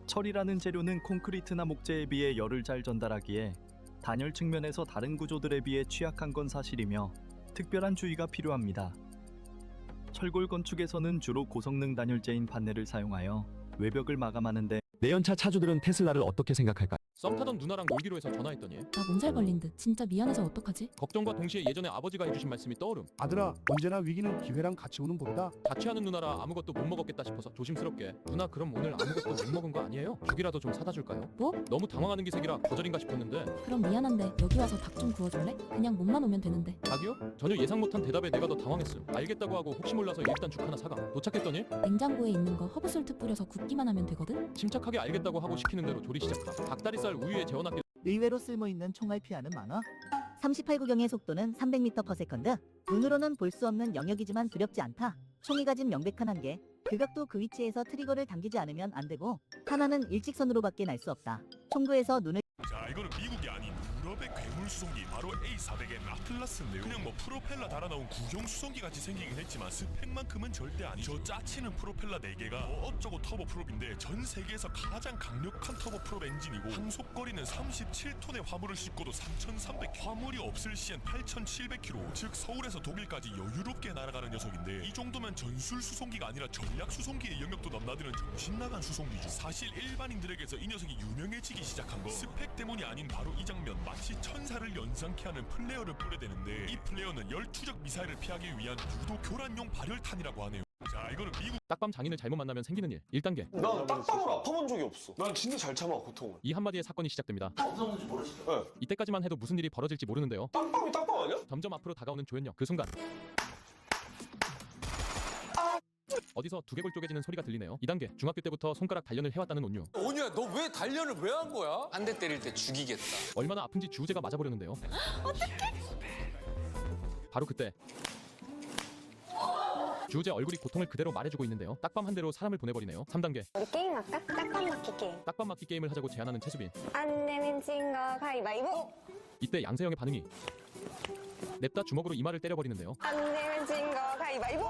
철이라는 재료는 콘크리트나 목재에 비해 열을 잘 전달하기에 단열 측면에서 다른 구조들에 비해 취약한 건 사실이며 특별한 주의가 필요합니다. 철골 건축에서는 주로 고성능 단열재인 판넬을 사용하여 외벽을 마감하는데 내연차 차주들은 테슬라를 어떻게 생각할까? 썸 타던 누나랑 놀기로 해서 전화했더니 나 몸살 걸린 듯. 진짜 미안해서 어떡하지? 걱정과 동시에 예전에 아버지가 해주신 말씀이 떠오름. 아들아, 언제나 위기는 기회랑 같이 오는 법이다. 자취하는 누나라 아무것도 못 먹었겠다 싶어서 조심스럽게 누나 그럼 오늘 아무것도 못 먹은 거 아니에요? 죽이라도 좀 사다 줄까요? 뭐? 너무 당황하는 기색이라 거절인가 싶었는데. 그럼 미안한데 여기 와서 닭 좀 구워줄래? 그냥 몸만 오면 되는데. 닭이요? 전혀 예상 못한 대답에 내가 더 당황했음. 알겠다고 하고 혹시 몰라서 일단 죽 하나 사가. 도착했더니 냉장고에 있는 거 허브솔트 뿌려서 굽기만 하면 되거든? 침착하게 알겠다고 하고 시키는 대로 조리 시작함. 닭다리살 우유에 재워놨길. 의외로 쓸모있는 총알 피하는 만화. 38구경의 속도는 300m/s. 눈으로는 볼 수 없는 영역이지만 두렵지 않다. 총이 가진 명백한 한계. 그 각도 그 위치에서 트리거를 당기지 않으면 안 되고 하나는 일직선으로밖에 날 수 없다. 총구에서 눈을 자, 이거는 미국이 아닌 유럽의 괴물 수송기 바로 A400M 아틀라스인데요. 그냥 뭐 프로펠러 달아나온 구형 수송기 같이 생기긴 했지만 스펙만큼은 절대 아니죠. 저 짜치는 프로펠러 4개가 어쩌고 터보 프롭인데 전 세계에서 가장 강력한 터보 프롭 엔진이고 항속거리는 37톤의 화물을 싣고도 3,300km, 화물이 없을 시엔 8,700km, 즉 서울에서 독일까지 여유롭게 날아가는 녀석인데 이 정도면 전술 수송기가 아니라 전략 수송기의 영역도 넘나드는 정신나간 수송기죠. 사실 일반인들에게서 이 녀석이 유명해지기 시작한 거 스펙 때문이 아닌 바로 이 장면. 마치 천사를 연상케 하는 플레어를 뿌려대는데 이 플레어는 열투적 미사일을 피하기 위한 유도 교란용 발열탄이라고 하네요. 자, 이거는 미국 딱밤 장인을 잘못 만나면 생기는 일 1단계. 난 딱밤을 아파본 적이 없어. 난 진짜 잘 참아 고통을. 이 한마디에 사건이 시작됩니다. 어떤 건지 모르시죠? 네. 이때까지만 해도 무슨 일이 벌어질지 모르는데요. 딱밤이 딱밤 아니야? 점점 앞으로 다가오는 조현영. 그 순간 어디서 두개골 쪼개지는 소리가 들리네요. 2단계. 중학교 때부터 손가락 단련을 해왔다는 온유. 온유야, 너 왜 단련을 왜 한 거야? 한 대 때릴 때 죽이겠다. 얼마나 아픈지 주우재가 맞아버렸는데요. 어떡해? 바로 그때 주우재 얼굴이 고통을 그대로 말해주고 있는데요. 딱밤 한 대로 사람을 보내버리네요. 3단계. 우리 게임 할까? 딱밤 맞기 게임. 딱밤 맞기 게임을 하자고 제안하는 최수빈. 안 내면 진 거 가위바위보. 이때 양세형의 반응이 냅다 주먹으로 이마를 때려버리는데요. 안 내면 진 거 가위바위보.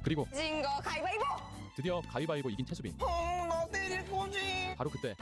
그리고 진 거 가위바위보. 드디어 가위바위보 이긴 최수빈. 너 때릴 거지. 바로 그때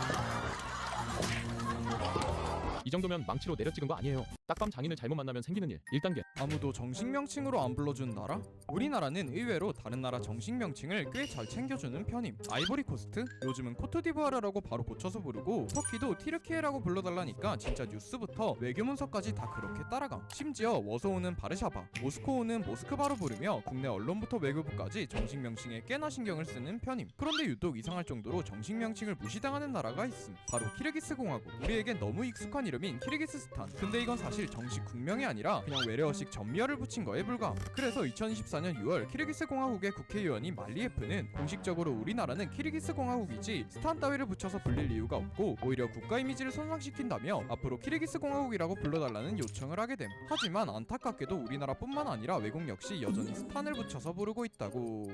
이 정도면 망치로 내려 찍은 거 아니에요. 딱밤 장인을 잘못 만나면 생기는 일 1단계. 아무도 정식 명칭으로 안 불러준 나라? 우리나라는 의외로 다른 나라 정식 명칭을 꽤 잘 챙겨주는 편임. 아이보리코스트? 요즘은 코트디부아르라고 바로 고쳐서 부르고, 터키도 티르키예라고 불러달라니까 진짜 뉴스부터 외교 문서까지 다 그렇게 따라감. 심지어 워소우는 바르샤바, 모스코우는 모스크바로 부르며 국내 언론부터 외교부까지 정식 명칭에 꽤나 신경을 쓰는 편임. 그런데 유독 이상할 정도로 정식 명칭을 무시당하는 나라가 있음. 바로 키르기스 공화국. 우리에겐 너무 익숙한 이름인 키르기스스탄. 근데 이건 사실 정식 국명이 아니라 그냥 외래어식 전미어를 붙인 거에 불과함. 그래서 2024년 6월 키르기스 공화국의 국회의원인 말리예프는 공식적으로 우리나라는 키르기스 공화국이지 스탄 따위를 붙여서 불릴 이유가 없고 오히려 국가 이미지를 손상시킨다며 앞으로 키르기스 공화국이라고 불러달라는 요청을 하게 됨. 하지만 안타깝게도 우리나라뿐만 아니라 외국 역시 여전히 스탄을 붙여서 부르고 있다고.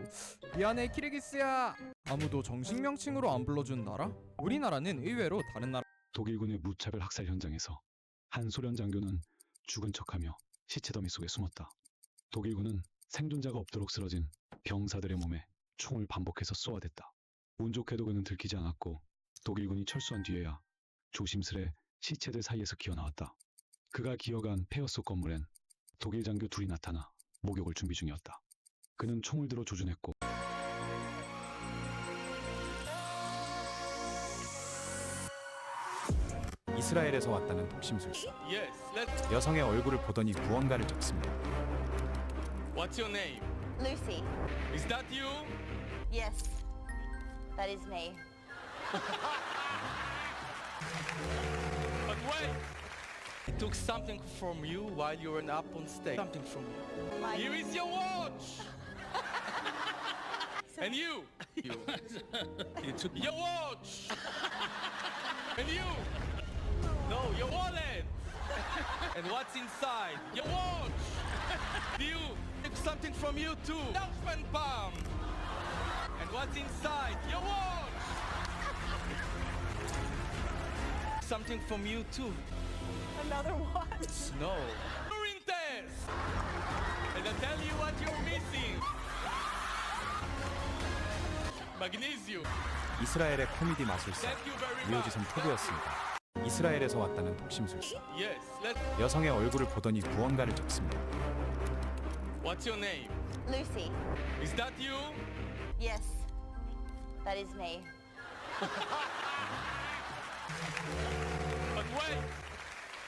미안해 키르기스야. 아무도 정식 명칭으로 안 불러준 나라? 우리나라는 의외로 다른 나라 독일군의 무차별 학살 현장에서 한 소련 장교는 죽은 척하며 시체 더미 속에 숨었다. 독일군은 생존자가 없도록 쓰러진 병사들의 몸에 총을 반복해서 쏘아댔다. 운 좋게도 그는 들키지 않았고 독일군이 철수한 뒤에야 조심스레 시체들 사이에서 기어나왔다. 그가 기어간 폐허 속 건물엔 독일 장교 둘이 나타나 목욕을 준비 중이었다. 그는 총을 들어 조준했고 이스라엘에서 왔다는 독심술사. 여성의 얼굴을 보더니 무언가를 적습니다. What's your name? Lucy. Is that you? Yes. That is me. But wait! I took something from you while you were up on stage. Something from you. Here is your watch! And you! You took your watch! And you! No, your wallet! And what's inside? Your watch! You took something from you too! Dumpman palm! And what's inside? Your watch! Something from you too. Another watch. No. Urine test! And I'll tell you what you're missing. Magnesium. 이스라엘의 코미디 마술사 리오지선 토비였습니다. 이스라엘에서 왔다는 독심술사. Yes, let's. 여성의 얼굴을 보더니 무언가를 적습니다. What's your name? Lucy. Is that you? Yes. That is me. But wait!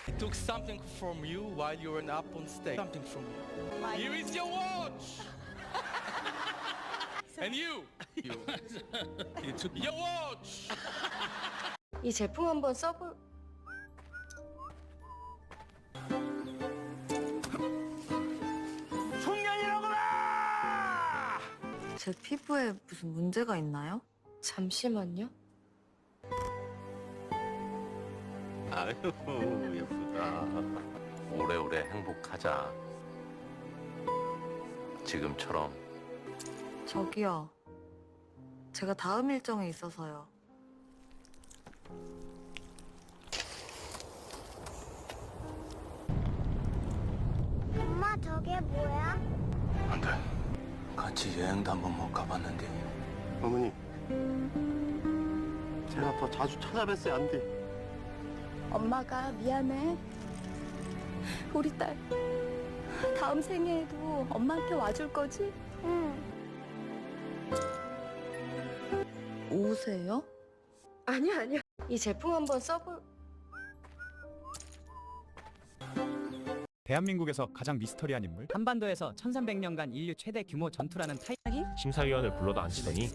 I took something from you while you were up on stage. Something from you. Here is your watch! And you! You took your watch! 이 제품 한번 써볼. 송년이라구나! 제 피부에 무슨 문제가 있나요? 잠시만요. 아유 예쁘다. 오래오래 행복하자. 지금처럼 저기요. 제가 다음 일정에 있어서요. 엄마 저게 뭐야? 안 돼. 같이 여행도 한번 못 가봤는데. 어머니, 제가 더 자주 찾아뵀어야 안 돼. 엄마가 미안해. 우리 딸 다음 생애에도 엄마한테 와줄 거지? 응. 오세요? 아니야. 이 제품 한번 써볼. 대한민국에서 가장 미스터리한 인물 한반도에서 1300년간 인류 최대 규모 전투라는 타이탄이 심사위원을 불러도 안 치더니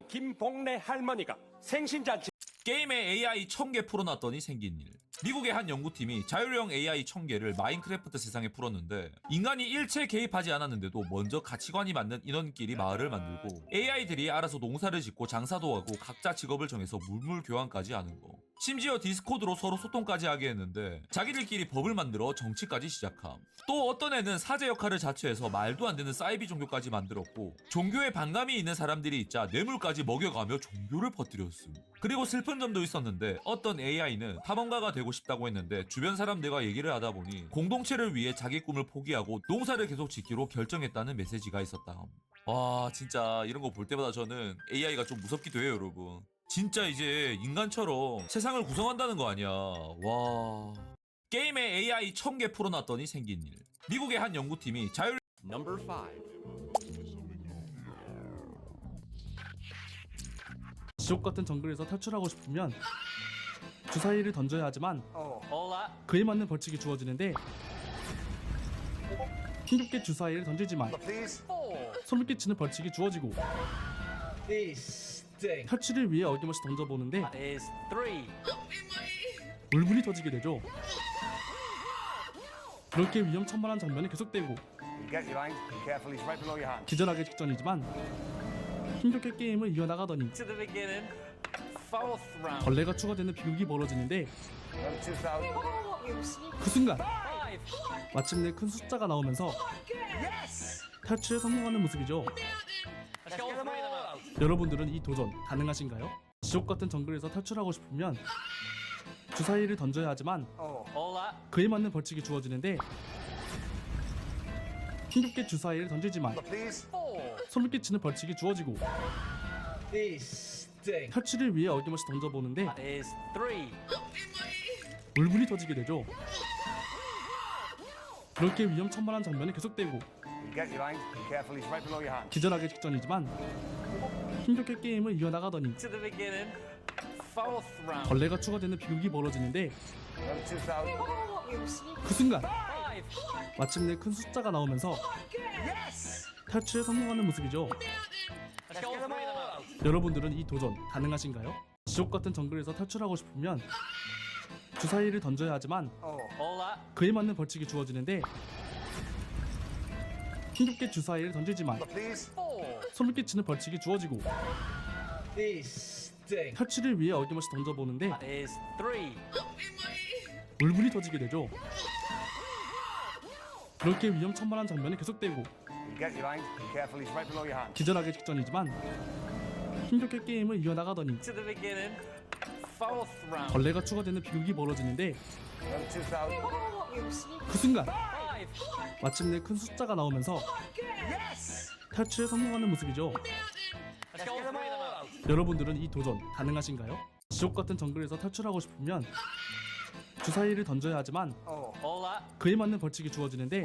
김봉래 할머니가 생신잔치 게임에 AI 1000개 풀어놨더니 생긴 일. 미국의 한 연구팀이 자율형 AI 1000개를 마인크래프트 세상에 풀었는데 인간이 일체 개입하지 않았는데도 먼저 가치관이 맞는 인원끼리 마을을 만들고 AI들이 알아서 농사를 짓고 장사도 하고 각자 직업을 정해서 물물 교환까지 하는 거. 심지어 디스코드로 서로 소통까지 하게 했는데 자기들끼리 법을 만들어 정치까지 시작함. 또 어떤 애는 사제 역할을 자처해서 말도 안 되는 사이비 종교까지 만들었고 종교에 반감이 있는 사람들이 있자 뇌물까지 먹여가며 종교를 퍼뜨렸음. 그리고 슬픈 점도 있었는데 어떤 AI는 탐험가가 되고 싶다고 했는데 주변 사람들과 얘기를 하다 보니 공동체를 위해 자기 꿈을 포기하고 농사를 계속 짓기로 결정했다는 메시지가 있었다. 와 진짜 이런 거 볼 때마다 저는 AI가 좀 무섭기도 해요 여러분. 진짜 이제 인간처럼 세상을 구성한다는 거 아니야. 와. 게임에 AI 1000개 풀어놨더니 생긴 일. 미국의 한 연구팀이 자율 Number 5. 지옥 같은 정글에서 탈출하고 싶으면 주사위를 던져야 하지만 그에 맞는 벌칙이 주어지는데 힘겹게 주사위를 던지지만 소름 끼치는 벌칙이 주어지고 탈출을 위해 어김없이 던져보는데 울분이 터지게 되죠. 그렇게 위험천만한 장면이 계속되고 기절하기 직전이지만 힘겹게 게임을 이어나가더니 벌레가 추가되는 비극이 벌어지는데 그 순간 마침내 큰 숫자가 나오면서 탈출에 성공하는 모습이죠. 여러분들은 이 도전 가능하신가요? 지옥 같은 정글에서 탈출하고 싶으면 주사위를 던져야 하지만 그에 맞는 벌칙이 주어지는데 힘겹게 주사위를 던지지만 소름 끼치는 벌칙이 주어지고 탈출을 위해 어김없이 던져보는데 울분이 터지게 되죠. 그렇게 위험천만한 장면이 계속되고 기절하기 직전이지만 힘겹게 게임을 이어나가더니 벌레가 추가되는 비극이 벌어지는데 그 순간 마침내 큰 숫자가 나오면서 탈출에 성공하는 모습이죠. 여러분들은 이 도전 가능하신가요? 지옥 같은 정글에서 탈출하고 싶으면 주사위를 던져야 하지만 그에 맞는 벌칙이 주어지는데 힘겹게 주사위를 던지지만 소름 끼치는 벌칙이 주어지고 탈출을 위해 어김없이 던져보는데 울분이 터지게 되죠. 그렇게 위험천만한 장면이 계속되고 기절하기 직전이지만 힘겹게 게임을 이어나가더니 벌레가 추가되는 비극이 벌어지는데 그 순간 마침내 큰 숫자가 나오면서 탈출에 성공하는 모습이죠. 여러분들은 이 도전 가능하신가요? 지옥 같은 정글에서 탈출하고 싶으면 주사위를 던져야 하지만 그에 맞는 벌칙이 주어지는데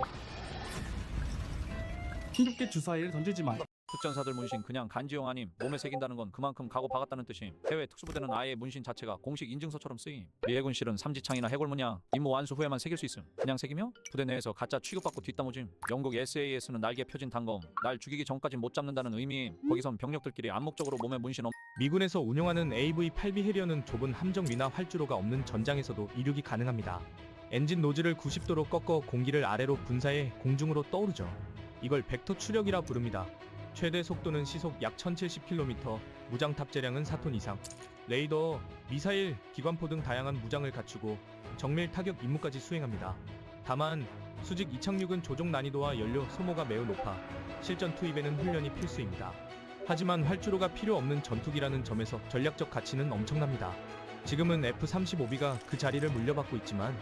힘겹게 주사위를 던지지만 특전사들 문신 그냥 간지용 아님. 몸에 새긴다는 건 그만큼 가고 박았다는 뜻임. 해외 특수부대는 아예 문신 자체가 공식 인증서처럼 쓰임. 미 해군실은 삼지창이나 해골문양 임무 완수 후에만 새길 수 있음. 그냥 새기며 부대 내에서 가짜 취급받고 뒷담오짐. 영국 SAS는 날개 펴진 단검. 날 죽이기 전까지 못 잡는다는 의미임. 거기선 병력들끼리 암묵적으로 몸에 문신 미군에서 운용하는 AV-8B 해리어는 좁은 함정 위나 활주로가 없는 전장에서도 이륙이 가능합니다. 엔진 노즐을 90도로 꺾어 공기를 아래로 분사해 공중으로 떠오르죠. 이걸 벡터 추력이라 부릅니다. 최대 속도는 시속 약 1070km, 무장 탑재량은 4톤 이상, 레이더, 미사일, 기관포 등 다양한 무장을 갖추고 정밀 타격 임무까지 수행합니다. 다만 수직 이착륙은 조종 난이도와 연료 소모가 매우 높아 실전 투입에는 훈련이 필수입니다. 하지만 활주로가 필요 없는 전투기라는 점에서 전략적 가치는 엄청납니다. 지금은 F-35B가 그 자리를 물려받고 있지만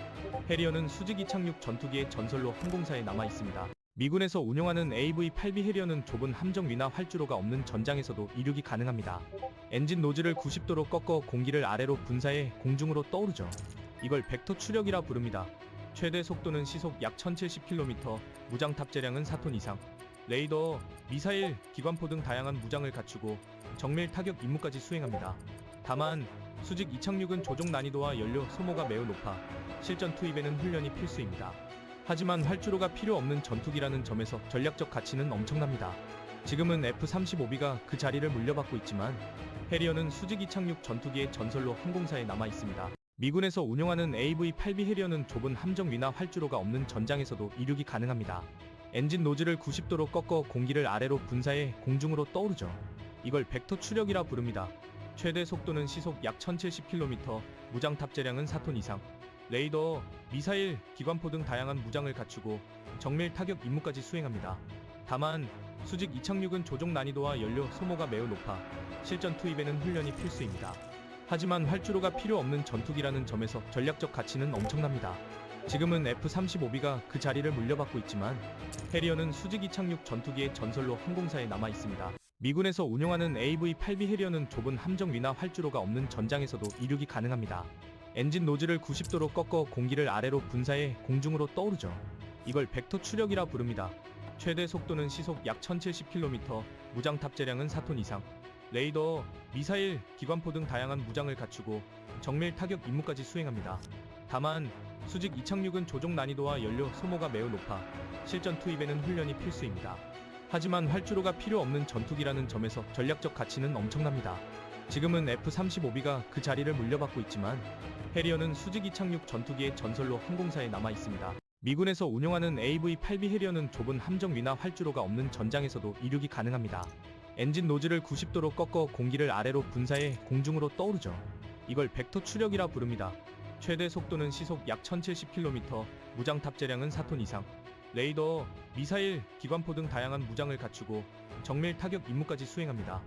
해리어는 수직 이착륙 전투기의 전설로 항공사에 남아 있습니다. 미군에서 운용하는 AV-8B 해리어는 좁은 함정 위나 활주로가 없는 전장에서도 이륙이 가능합니다. 엔진 노즐을 90도로 꺾어 공기를 아래로 분사해 공중으로 떠오르죠. 이걸 벡터 추력이라 부릅니다. 최대 속도는 시속 약 1070km, 무장 탑재량은 4톤 이상, 레이더, 미사일, 기관포 등 다양한 무장을 갖추고 정밀 타격 임무까지 수행합니다. 다만 수직 이착륙은 조종 난이도와 연료 소모가 매우 높아 실전 투입에는 훈련이 필수입니다. 하지만 활주로가 필요 없는 전투기라는 점에서 전략적 가치는 엄청납니다. 지금은 F-35B가 그 자리를 물려받고 있지만 해리어는 수직 이착륙 전투기의 전설로 항공사에 남아 있습니다. 미군에서 운용하는 AV-8B 해리어는 좁은 함정 위나 활주로가 없는 전장에서도 이륙이 가능합니다. 엔진 노즐을 90도로 꺾어 공기를 아래로 분사해 공중으로 떠오르죠. 이걸 벡터 추력이라 부릅니다. 최대 속도는 시속 약 1070km, 무장 탑재량은 4톤 이상, 레이더, 미사일, 기관포 등 다양한 무장을 갖추고 정밀 타격 임무까지 수행합니다. 다만 수직 이착륙은 조종 난이도와 연료 소모가 매우 높아 실전 투입에는 훈련이 필수입니다. 하지만 활주로가 필요 없는 전투기라는 점에서 전략적 가치는 엄청납니다. 지금은 F-35B가 그 자리를 물려받고 있지만 해리어는 수직 이착륙 전투기의 전설로 항공사에 남아 있습니다. 미군에서 운용하는 AV-8B 해리어는 좁은 함정 위나 활주로가 없는 전장에서도 이륙이 가능합니다. 엔진 노즐을 90도로 꺾어 공기를 아래로 분사해 공중으로 떠오르죠. 이걸 벡터 추력이라 부릅니다. 최대 속도는 시속 약 1070km, 무장 탑재량은 4톤 이상, 레이더, 미사일, 기관포 등 다양한 무장을 갖추고 정밀 타격 임무까지 수행합니다. 다만 수직 이착륙은 조종 난이도와 연료 소모가 매우 높아 실전 투입에는 훈련이 필수입니다. 하지만 활주로가 필요 없는 전투기라는 점에서 전략적 가치는 엄청납니다. 지금은 F-35B가 그 자리를 물려받고 있지만 해리어는 수직 이착륙 전투기의 전설로 항공사에 남아 있습니다. 미군에서 운용하는 AV-8B 해리어는 좁은 함정 위나 활주로가 없는 전장에서도 이륙이 가능합니다. 엔진 노즐을 90도로 꺾어 공기를 아래로 분사해 공중으로 떠오르죠. 이걸 벡터 추력이라 부릅니다. 최대 속도는 시속 약 1070km, 무장 탑재량은 4톤 이상, 레이더, 미사일, 기관포 등 다양한 무장을 갖추고 정밀 타격 임무까지 수행합니다.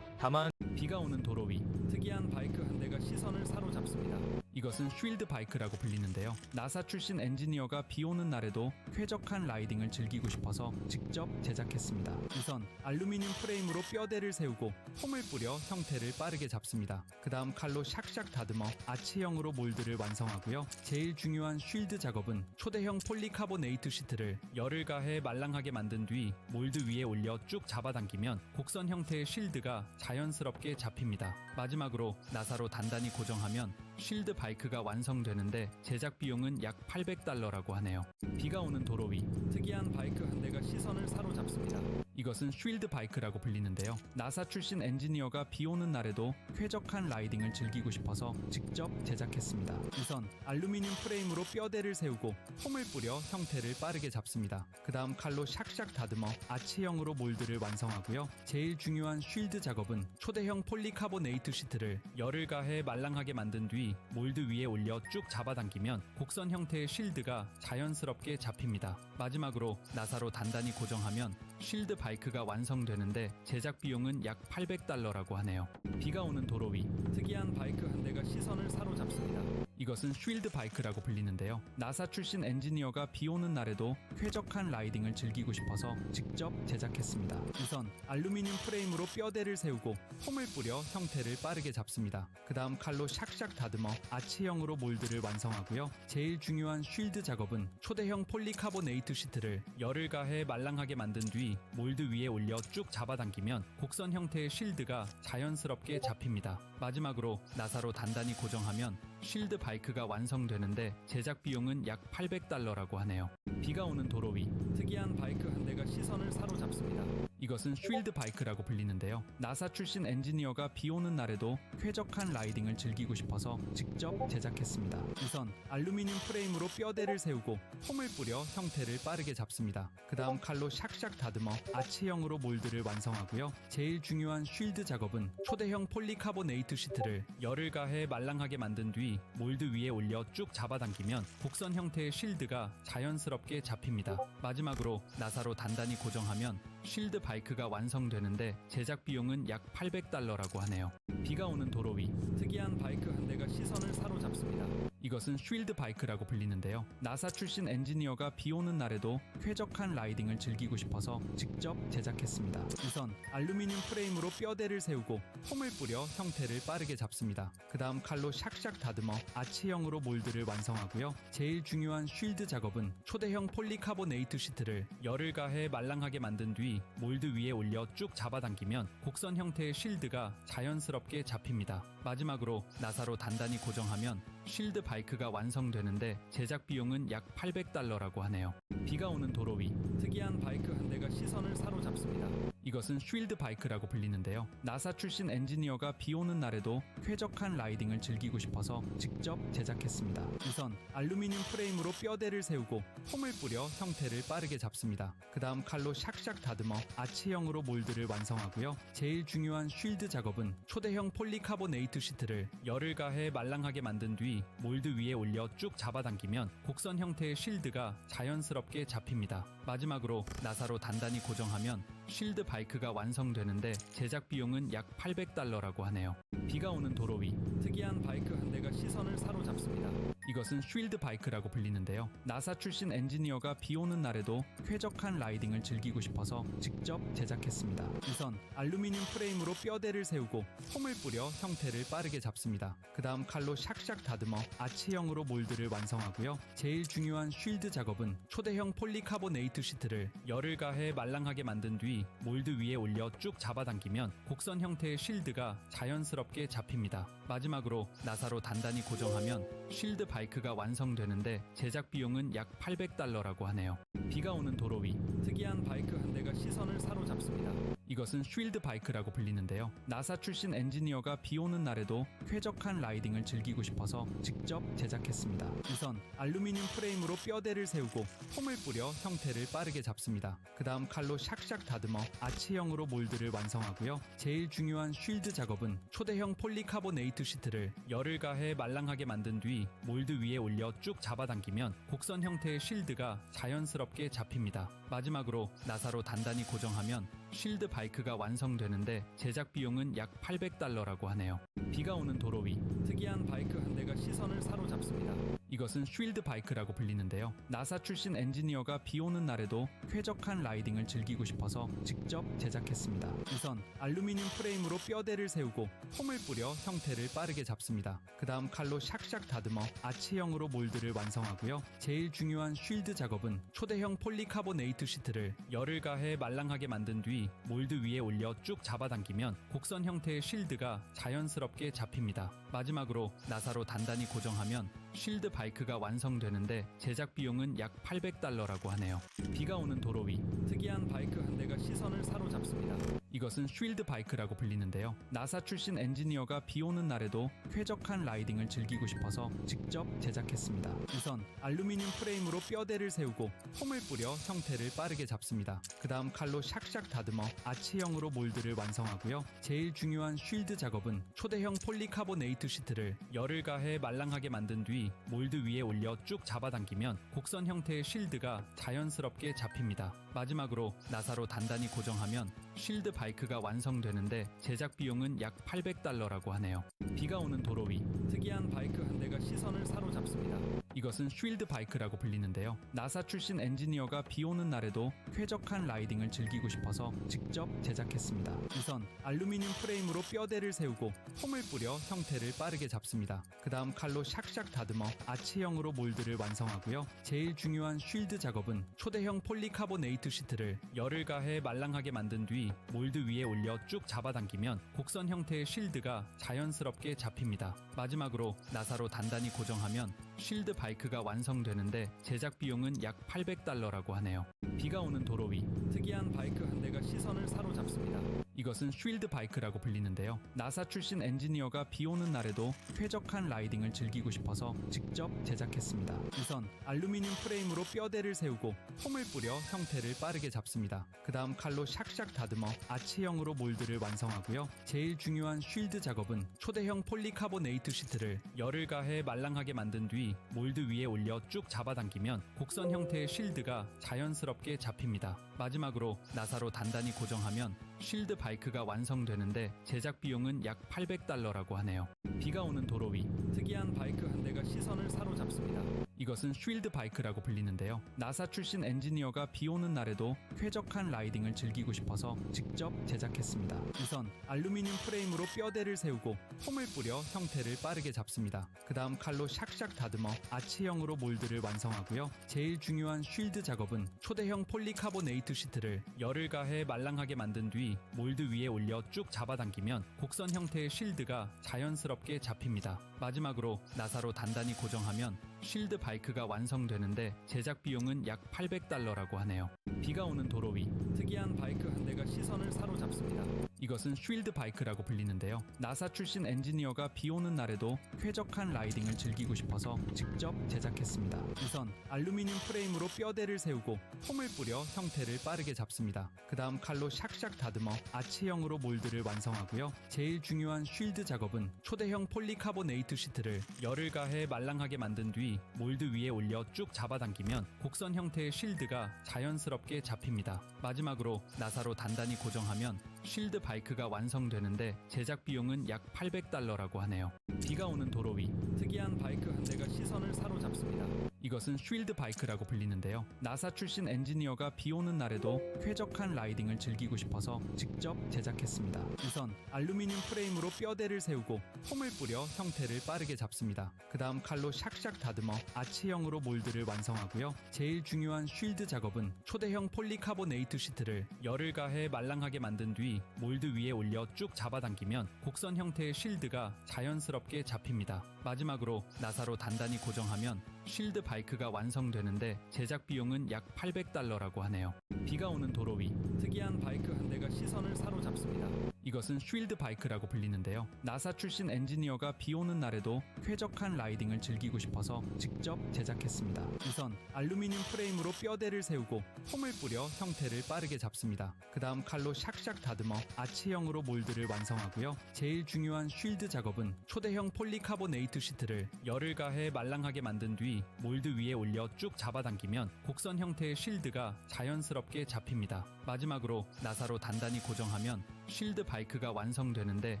다만 비가 오는 도로 위 특이한 바이크 한 대가 시선을 사로잡습니다. 이것은 쉴드 바이크라고 불리는데요. 나사 출신 엔지니어가 비 오는 날에도 쾌적한 라이딩을 즐기고 싶어서 직접 제작했습니다. 우선 알루미늄 프레임으로 뼈대를 세우고 폼을 뿌려 형태를 빠르게 잡습니다. 그 다음 칼로 샥샥 다듬어 아치형으로 몰드를 완성하고요. 제일 중요한 쉴드 작업은 초대형 폴리카보네이트 시트를 열을 가해 말랑하게 만든 뒤 몰드 위에 올려 쭉 잡아당기면 곡선 형태의 쉴드가 자연스럽게 잡힙니다. 마지막으로 나사로 단단히 고정하면 쉴드 바이크가 완성되는데 제작 비용은 약 $800라고 하네요. 비가 오는 도로 위 특이한 바이크 한 대가 시선을 사로잡습니다. 이것은 쉴드 바이크라고 불리는데요. 나사 출신 엔지니어가 비 오는 날에도 쾌적한 라이딩을 즐기고 싶어서 직접 제작했습니다. 우선 알루미늄 프레임으로 뼈대를 세우고 폼을 뿌려 형태를 빠르게 잡습니다. 그 다음 칼로 샥샥 다듬어 아치형으로 몰드를 완성하고요. 제일 중요한 쉴드 작업은 초대형 폴리카보네이트 시트를 열을 가해 말랑하게 만든 뒤 몰드 위에 올려 쭉 잡아당기면 곡선 형태의 쉴드가 자연스럽게 잡힙니다. 마지막으로 나사로 단단히 고정하면 쉴드 바이크가 완성되는데 제작 비용은 약 $800라고 하네요. 비가 오는 도로 위 특이한 바이크 한 대가 시선을 사로잡습니다. 이것은 쉴드 바이크라고 불리는데요. 나사 출신 엔지니어가 비 오는 날에도 쾌적한 라이딩을 즐기고 싶어서 직접 제작했습니다. 우선 알루미늄 프레임으로 뼈대를 세우고 폼을 뿌려 형태를 빠르게 잡습니다. 그 다음 칼로 샥샥 다듬어 아치형으로 몰드를 완성하고요. 제일 중요한 쉴드 작업은 초대형 폴리카보네이트 시트를 열을 가해 말랑하게 만든 뒤 몰드 위에 올려 쭉 잡아당기면 곡선 형태의 쉴드가 자연스럽게 잡힙니다. 마지막으로 나사로 단단히 고정하면 쉴드 바이크가 완성되는데 제작 비용은 약 $800라고 하네요. 비가 오는 도로 위 특이한 바이크 한 대가 시선을 사로잡습니다. 이것은 쉴드 바이크라고 불리는데요. 나사 출신 엔지니어가 비 오는 날에도 쾌적한 라이딩을 즐기고 싶어서 직접 제작했습니다. 우선 알루미늄 프레임으로 뼈대를 세우고 폼을 뿌려 형태를 빠르게 잡습니다. 그 다음 칼로 샥샥 다듬어 아치형으로 몰드를 완성하고요. 제일 중요한 쉴드 작업은 초대형 폴리카보네이트 시트를 열을 가해 말랑하게 만든 뒤 몰드 위에 올려 쭉 잡아당기면 곡선 형태의 쉴드가 자연스럽게 잡힙니다. 마지막으로 나사로 단단히 고정하면 쉴드 바이크가 완성되는데 제작 비용은 약 $800라고 하네요. 비가 오는 도로 위 특이한 바이크 한 대가 시선을 사로잡습니다. 이것은 쉴드 바이크라고 불리는데요. 나사 출신 엔지니어가 비 오는 날에도 쾌적한 라이딩을 즐기고 싶어서 직접 제작했습니다. 우선 알루미늄 프레임으로 뼈대를 세우고 폼을 뿌려 형태를 빠르게 잡습니다. 그 다음 칼로 샥샥 다듬어 아치형으로 몰드를 완성하고요. 제일 중요한 쉴드 작업은 초대형 폴리카보네이트 시트를 열을 가해 말랑하게 만든 뒤 몰드 위에 올려 쭉 잡아당기면 곡선 형태의 쉴드가 자연스럽게 잡힙니다. 마지막으로 나사로 단단히 고정하면 쉴드 바이크가 완성되는데 제작 비용은 약 $800라고 하네요. 비가 오는 도로 위 특이한 바이크 한 대가 시선을 사로잡습니다. 이것은 쉴드 바이크라고 불리는데요. 나사 출신 엔지니어가 비 오는 날에도 쾌적한 라이딩을 즐기고 싶어서 직접 제작했습니다. 우선 알루미늄 프레임으로 뼈대를 세우고 폼을 뿌려 형태를 빠르게 잡습니다. 그 다음 칼로 샥샥 다듬어 아치형으로 몰드를 완성하고요. 제일 중요한 쉴드 작업은 초대형 폴리카보네이트 시트를 열을 가해 말랑하게 만든 뒤 몰드 위에 올려 쭉 잡아당기면 곡선 형태의 쉴드가 자연스럽게 잡힙니다. 마지막으로 나사로 단단히 고정하면 쉴드 바이크가 완성되는데 제작 비용은 약 $800라고 하네요. 비가 오는 도로 위 특이한 바이크 한 대가 시선을 사로잡습니다. 이것은 쉴드 바이크라고 불리는데요. 나사 출신 엔지니어가 비 오는 날에도 쾌적한 라이딩을 즐기고 싶어서 직접 제작했습니다. 우선 알루미늄 프레임으로 뼈대를 세우고 폼을 뿌려 형태를 빠르게 잡습니다. 그 다음 칼로 샥샥 다듬어 아치형으로 몰드를 완성하고요. 제일 중요한 쉴드 작업은 초대형 폴리카보네이트 시트를 열을 가해 말랑하게 만든 뒤 몰드 위에 올려 쭉 잡아당기면 곡선 형태의 쉴드가 자연스럽게 잡힙니다. 마지막으로 나사로 단단히 고정하면 쉴드 바이크가 완성되는데 제작 비용은 약 $800라고 하네요. 비가 오는 도로 위 특이한 바이크 한 대가 시선을 사로잡습니다. 이것은 쉴드 바이크라고 불리는데요. 나사 출신 엔지니어가 비 오는 날에도 쾌적한 라이딩을 즐기고 싶어서 직접 제작했습니다. 우선 알루미늄 프레임으로 뼈대를 세우고 폼을 뿌려 형태를 빠르게 잡습니다. 그 다음 칼로 샥샥 다듬어 아치형으로 몰드를 완성하고요. 제일 중요한 쉴드 작업은 초대형 폴리카보네이트 시트를 열을 가해 말랑하게 만든 뒤 몰드 위에 올려 쭉 잡아당기면 곡선 형태의 쉴드가 자연스럽게 잡힙니다. 마지막으로 나사로 단단히 고정하면 쉴드 바이크가 완성되는데 제작 비용은 약 $800라고 하네요. 비가 오는 도로 위 특이한 바이크 한 대가 시선을 사로잡습니다. 이것은 쉴드 바이크라고 불리는데요. 나사 출신 엔지니어가 비 오는 날에도 쾌적한 라이딩을 즐기고 싶어서 직접 제작했습니다. 우선 알루미늄 프레임으로 뼈대를 세우고 폼을 뿌려 형태를 빠르게 잡습니다. 그 다음 칼로 샥샥 다듬어 아치형으로 몰드를 완성하고요. 제일 중요한 쉴드 작업은 초대형 폴리카보네이트 시트를 열을 가해 말랑하게 만든 뒤 몰드 위에 올려 쭉 잡아당기면 곡선 형태의 쉴드가 자연스럽게 잡힙니다. 마지막으로 나사로 단단히 고정하면 쉴드 바이크가 완성되는데 제작 비용은 약 $800라고 하네요. 비가 오는 도로 위 특이한 바이크 한 대가 시선을 사로잡습니다. 이것은 쉴드 바이크라고 불리는데요. 나사 출신 엔지니어가 비 오는 날에도 쾌적한 라이딩을 즐기고 싶어서 직접 제작했습니다. 우선 알루미늄 프레임으로 뼈대를 세우고 폼을 뿌려 형태를 빠르게 잡습니다. 그 다음 칼로 샥샥 다듬어 아치형으로 몰드를 완성하고요. 제일 중요한 쉴드 작업은 초대형 폴리카보네이트 시트를 열을 가해 말랑하게 만든 뒤 몰드 위에 올려 쭉 잡아당기면 곡선 형태의 쉴드가 자연스럽게 잡힙니다. 마지막으로 나사로 단단히 고정하면 쉴드 바이크가 완성되는데 제작 비용은 약 $800라고 하네요. 비가 오는 도로 위 특이한 바이크 한 대가 시선을 사로잡습니다. 이것은 쉴드 바이크라고 불리는데요. 나사 출신 엔지니어가 비 오는 날에도 쾌적한 라이딩을 즐기고 싶어서 직접 제작했습니다. 우선 알루미늄 프레임으로 뼈대를 세우고 폼을 뿌려 형태를 빠르게 잡습니다. 그 다음 칼로 샥샥 다듬어 아치형으로 몰드를 완성하고요. 제일 중요한 쉴드 작업은 초대형 폴리카보네이트 시트를 열을 가해 말랑하게 만든 뒤 몰드 위에 올려 쭉 잡아당기면 곡선 형태의 쉴드가 자연스럽게 잡힙니다. 마지막으로 나사로 단단히 고정하면 쉴드 바이크가 바이크가 완성되는데 제작 비용은 약 $800라고 하네요. 비가 오는 도로 위 특이한 바이크 한 대가 시선을 사로잡습니다. 이것은 쉴드 바이크라고 불리는데요. 나사 출신 엔지니어가 비 오는 날에도 쾌적한 라이딩을 즐기고 싶어서 직접 제작했습니다. 우선 알루미늄 프레임으로 뼈대를 세우고 폼을 뿌려 형태를 빠르게 잡습니다. 그 다음 칼로 샥샥 다듬어 아치형으로 몰드를 완성하고요. 제일 중요한 쉴드 작업은 초대형 폴리카보네이트 시트를 열을 가해 말랑하게 만든 뒤 몰드 위에 올려 쭉 잡아당기면 곡선 형태의 쉴드가 자연스럽게 잡힙니다. 마지막으로 나사로 단단히 고정하면 쉴드 바이크가 완성되는데 제작 비용은 약 $800라고 하네요. 비가 오는 도로 위 특이한 바이크 한 대가 시선을 사로잡습니다. 이것은 쉴드 바이크라고 불리는데요. 나사 출신 엔지니어가 비 오는 날에도 쾌적한 라이딩을 즐기고 싶어서 직접 제작했습니다. 우선 알루미늄 프레임으로 뼈대를 세우고 폼을 뿌려 형태를 빠르게 잡습니다. 그 다음 칼로 샥샥 다듬어 아치형으로 몰드를 완성하고요. 제일 중요한 쉴드 작업은 초대형 폴리카보네이트 시트를 열을 가해 말랑하게 만든 뒤 몰드 위에 올려 쭉 잡아당기면 곡선 형태의 쉴드가 자연스럽게 잡힙니다. 마지막으로 나사로 단단히 고정하면 쉴드 바이크가 완성되는데 제작 비용은 약 $800라고 하네요. 비가 오는 도로 위 특이한 바이크 한 대가 시선을 사로잡습니다. 이것은 쉴드 바이크라고 불리는데요. 나사 출신 엔지니어가 비 오는 날에도 쾌적한 라이딩을 즐기고 싶어서 직접 제작했습니다. 우선 알루미늄 프레임으로 뼈대를 세우고 폼을 뿌려 형태를 빠르게 잡습니다. 그 다음 칼로 샥샥 다듬어 아치형으로 몰드를 완성하고요. 제일 중요한 쉴드 작업은 초대형 폴리카보네이트 시트를 열을 가해 말랑하게 만든 뒤 몰드 위에 올려 쭉 잡아당기면 곡선 형태의 쉴드가 자연스럽게 잡힙니다. 마지막으로 나사로 단단히 고정하면 쉴드 바이크가 완성되는데 제작 비용은 약 $800라고 하네요. 비가 오는 도로 위 특이한 바이크 한 대가 시선을 사로잡습니다. 이것은 쉴드 바이크라고 불리는데요. 나사 출신 엔지니어가 비 오는 날에도 쾌적한 라이딩을 즐기고 싶어서 직접 제작했습니다. 우선 알루미늄 프레임으로 뼈대를 세우고 폼을 뿌려 형태를 빠르게 잡습니다. 그 다음 칼로 샥샥 다듬어 아치형으로 몰드를 완성하고요. 제일 중요한 쉴드 작업은 초대형 폴리카보네이트 시트를 열을 가해 말랑하게 만든 뒤 몰드 위에 올려 쭉 잡아당기면 곡선 형태의 쉴드가 자연스럽게 잡힙니다. 마지막으로 나사로 단단히 고정하면 쉴드 바이크가 완성되는데 제작 비용은 약 $800라고 하네요. 비가 오는 도로 위 특이한 바이크 한 대가 시선을 사로잡습니다. 이것은 쉴드 바이크라고 불리는데요. 나사 출신 엔지니어가 비 오는 날에도 쾌적한 라이딩을 즐기고 싶어서 직접 제작했습니다. 우선 알루미늄 프레임으로 뼈대를 세우고 폼을 뿌려 형태를 빠르게 잡습니다. 그 다음 칼로 샥샥 다듬어 아치형으로 몰드를 완성하고요. 제일 중요한 쉴드 작업은 초대형 폴리카보네이트 시트를 열을 가해 말랑하게 만든 뒤 몰드 위에 올려 쭉 잡아당기면 곡선 형태의 쉴드가 자연스럽게 잡힙니다. 마지막으로 나사로 단단히 고정하면 쉴드 바이크가 완성되는데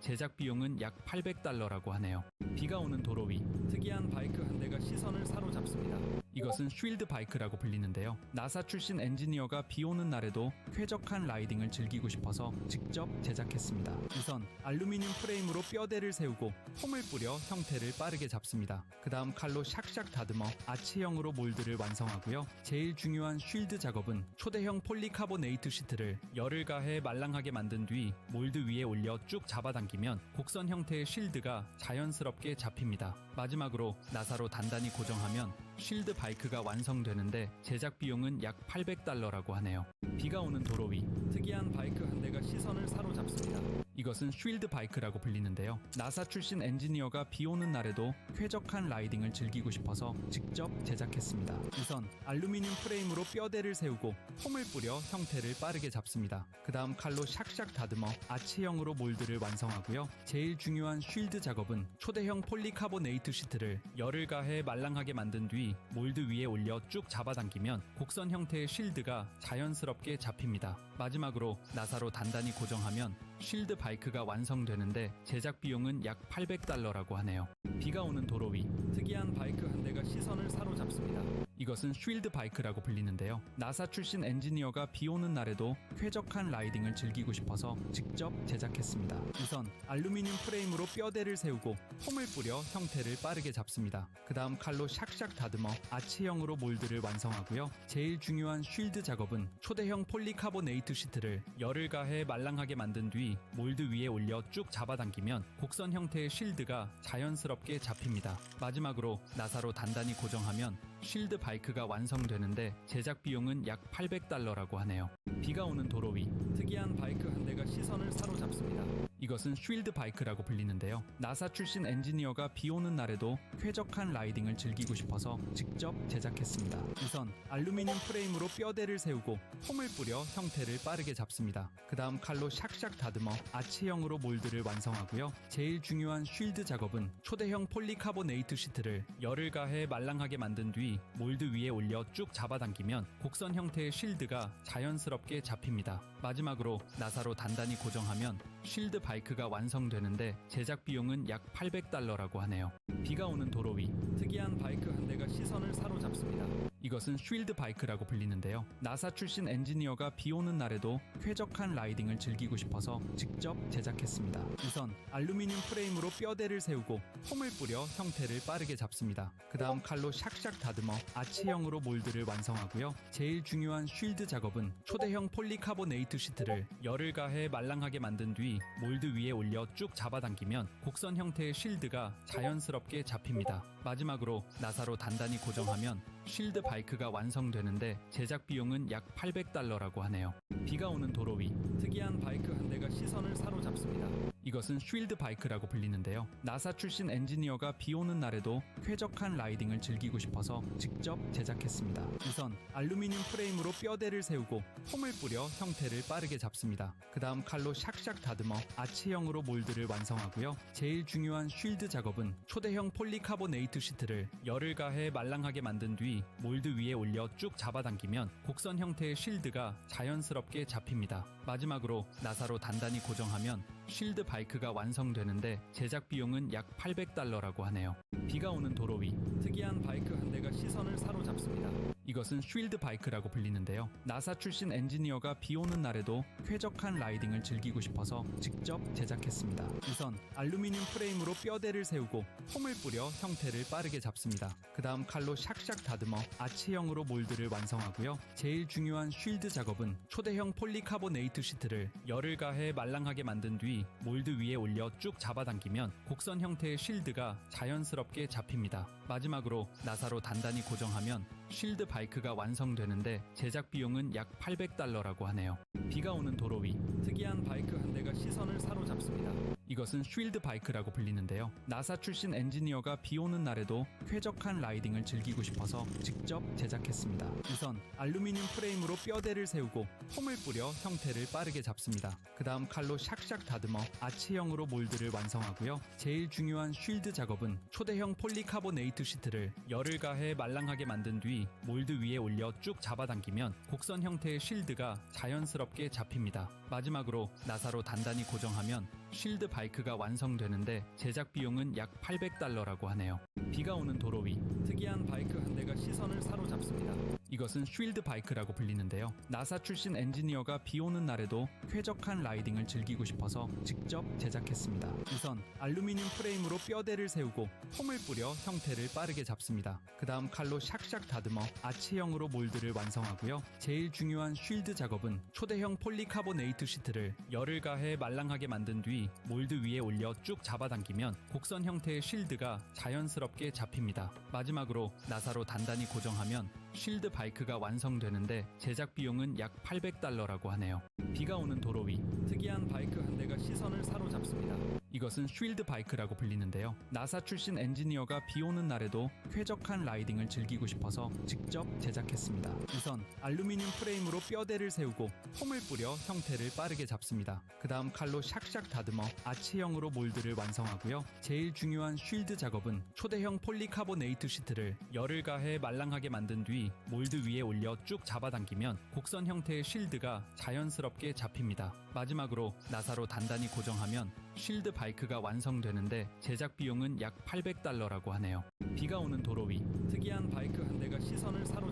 제작 비용은 약 $800라고 하네요. 비가 오는 도로 위 특이한 바이크 한 대가 시선을 사로잡습니다. 이것은 쉴드 바이크라고 불리는데요. 나사 출신 엔지니어가 비 오는 날에도 쾌적한 라이딩을 즐기고 싶어서 직접 제작했습니다. 우선 알루미늄 프레임으로 뼈대를 세우고 폼을 뿌려 형태를 빠르게 잡습니다. 그 다음 칼로 샥샥 다듬어 아치형으로 몰드를 완성하고요. 제일 중요한 쉴드 작업은 초대형 폴리카보네이트 시트를 열을 가해 말랑하게 만든 뒤 몰드 위에 올려 쭉 잡아당기면 곡선 형태의 쉴드가 자연스럽게 잡힙니다. 마지막으로 나사로 단단히 고정하면 쉴드 바이크가 완성되는데 제작 비용은 약 $800라고 하네요. 비가 오는 도로 위 특이한 바이크 한 대가 시선을 사로잡습니다. 이것은 쉴드 바이크라고 불리는데요. 나사 출신 엔지니어가 비 오는 날에도 쾌적한 라이딩을 즐기고 싶어서 직접 제작했습니다. 우선 알루미늄 프레임으로 뼈대를 세우고 폼을 뿌려 형태를 빠르게 잡습니다. 그 다음 칼로 샥샥 다듬어 아치형으로 몰드를 완성하고요. 제일 중요한 쉴드 작업은 초대형 폴리카보네이트 시트를 열을 가해 말랑하게 만든 뒤 몰드 위에 올려 쭉 잡아당기면 곡선 형태의 쉴드가 자연스럽게 잡힙니다. 마지막으로 나사로 단단히 고정하면 쉴드 바이크가 완성되는데 제작 비용은 약 $800라고 하네요. 비가 오는 도로 위 특이한 바이크 한 대가 시선을 사로잡습니다. 이것은 쉴드 바이크라고 불리는데요. 나사 출신 엔지니어가 비 오는 날에도 쾌적한 라이딩을 즐기고 싶어서 직접 제작했습니다. 우선 알루미늄 프레임으로 뼈대를 세우고 폼을 뿌려 형태를 빠르게 잡습니다. 그 다음 칼로 샥샥 다듬어 아치형으로 몰드를 완성하고요. 제일 중요한 쉴드 작업은 초대형 폴리카보네이트 시트를 열을 가해 말랑하게 만든 뒤 몰드 위에 올려 쭉 잡아당기면 곡선 형태의 쉴드가 자연스럽게 잡힙니다. 마지막으로 나사로 단단히 고정하면 쉴드 바이크가 완성되는데 제작 비용은 약 $800라고 하네요. 비가 오는 도로 위 특이한 바이크 한 대가 시선을 사로잡습니다. 이것은 쉴드 바이크라고 불리는데요. 나사 출신 엔지니어가 비 오는 날에도 쾌적한 라이딩을 즐기고 싶어서 직접 제작했습니다. 우선 알루미늄 프레임으로 뼈대를 세우고 폼을 뿌려 형태를 빠르게 잡습니다. 그 다음 칼로 샥샥 다듬어 아치형으로 몰드를 완성하고요. 제일 중요한 쉴드 작업은 초대형 폴리카보네이트 시트를 열을 가해 말랑하게 만든 뒤 몰드 위에 올려 쭉 잡아당기면 곡선 형태의 쉴드가 자연스럽게 잡힙니다. 마지막으로 나사로 단단히 고정하면 쉴드 바이크가 완성되는데 제작 비용은 약 $800라고 하네요. 비가 오는 도로 위 특이한 바이크 한 대가 시선을 사로잡습니다. 이것은 쉴드 바이크라고 불리는데요. 나사 출신 엔지니어가 비 오는 날에도 쾌적한 라이딩을 즐기고 싶어서 직접 제작했습니다. 우선 알루미늄 프레임으로 뼈대를 세우고 폼을 뿌려 형태를 빠르게 잡습니다. 그 다음 칼로 샥샥 다듬어 아치형으로 몰드를 완성하고요. 제일 중요한 쉴드 작업은 초대형 폴리카보네이트 시트를 열을 가해 말랑하게 만든 뒤 몰드 위에 올려 쭉 잡아당기면 곡선 형태의 쉴드가 자연스럽게 잡힙니다. 마지막으로 나사로 단단히 고정하면 쉴드 바이크가 완성되는데 제작 비용은 약 $800라고 하네요. 비가 오는 도로 위 특이한 바이크 한 대가 시선을 사로잡습니다. 이것은 쉴드 바이크라고 불리는데요. 나사 출신 엔지니어가 비 오는 날에도 쾌적한 라이딩을 즐기고 싶어서 직접 제작했습니다. 우선 알루미늄 프레임으로 뼈대를 세우고 폼을 뿌려 형태를 빠르게 잡습니다. 그 다음 칼로 샥샥 다듬어 아치형으로 몰드를 완성하고요. 제일 중요한 쉴드 작업은 초대형 폴리카보네이트 시트를 열을 가해 말랑하게 만든 뒤 몰드 위에 올려 쭉 잡아당기면 곡선 형태의 쉴드가 자연스럽게 잡힙니다. 마지막으로 나사로 단단히 고정하면 쉴드 바이크가 완성되는데 제작 비용은 약 $800라고 하네요. 비가 오는 도로 위 특이한 바이크 한 대가 시선을 사로잡습니다. 이것은 쉴드 바이크라고 불리는데요. 나사 출신 엔지니어가 비 오는 날에도 쾌적한 라이딩을 즐기고 싶어서 직접 제작했습니다. 우선 알루미늄 프레임으로 뼈대를 세우고 폼을 뿌려 형태를 빠르게 잡습니다. 그 다음 칼로 샥샥 다듬어 아치형으로 몰드를 완성하고요. 제일 중요한 쉴드 작업은 초대형 폴리카보네이트 시트를 열을 가해 말랑하게 만든 뒤 몰드 위에 올려 쭉 잡아당기면 곡선 형태의 쉴드가 자연스럽게 잡힙니다. 마지막으로 나사로 단단히 고정하면 쉴드 바이크가 완성되는데 제작 비용은 약 $800라고 하네요. 비가 오는 도로 위 특이한 바이크 한 대가 시선을 사로잡습니다. 이것은 쉴드 바이크라고 불리는데요. 나사 출신 엔지니어가 비 오는 날에도 쾌적한 라이딩을 즐기고 싶어서 직접 제작했습니다. 우선 알루미늄 프레임으로 뼈대를 세우고 폼을 뿌려 형태를 빠르게 잡습니다. 그 다음 칼로 샥샥 다듬어 아치형으로 몰드를 완성하고요. 제일 중요한 쉴드 작업은 초대형 폴리카보네이트 시트를 열을 가해 말랑하게 만든 뒤 몰드 위에 올려 쭉 잡아당기면 곡선 형태의 쉴드가 자연스럽게 잡힙니다. 마지막으로 나사로 단단히 고정하면 쉴드 바이크가 완성되는데 제작 비용은 약 $800라고 하네요. 비가 오는 도로 위 특이한 바이크 한 대가 시선을 사로잡습니다. 이것은 쉴드 바이크라고 불리는데요. 나사 출신 엔지니어가 비 오는 날에도 쾌적한 라이딩을 즐기고 싶어서 직접 제작했습니다. 우선 알루미늄 프레임으로 뼈대를 세우고 폼을 뿌려 형태를 빠르게 잡습니다. 그 다음 칼로 샥샥 다듬어 아치형으로 몰드를 완성하고요. 제일 중요한 쉴드 작업은 초대형 폴리카보네이트 시트를 열을 가해 말랑하게 만든 뒤 몰드 위에 올려 쭉 잡아당기면 곡선 형태의 쉴드가 자연스럽게 잡힙니다. 마지막으로 나사로 단단히 고정하면 쉴드 바이크가 완성되는데 제작 비용은 약 $800라고 하네요. 비가 오는 도로 위 특이한 바이크 한 대가 시선을 사로잡습니다. 이것은 쉴드 바이크라고 불리는데요. 나사 출신 엔지니어가 비 오는 날에도 쾌적한 라이딩을 즐기고 싶어서 직접 제작했습니다. 우선 알루미늄 프레임으로 뼈대를 세우고 폼을 뿌려 형태를 빠르게 잡습니다. 그 다음 칼로 샥샥 다듬어 아치형으로 몰드를 완성하고요. 제일 중요한 쉴드 작업은 초대형 폴리카보네이트 시트를 열을 가해 말랑하게 만든 뒤 몰드 위에 올려 쭉 잡아당기면 곡선 형태의 쉴드가 자연스럽게 잡힙니다. 마지막으로 나사로 단단히 고정하면 쉴드 바이크가 완성되는데 제작 비용은 약 $800라고 하네요. 비가 오는 도로 위 특이한 바이크 한 대가 시선을 사로잡습니다.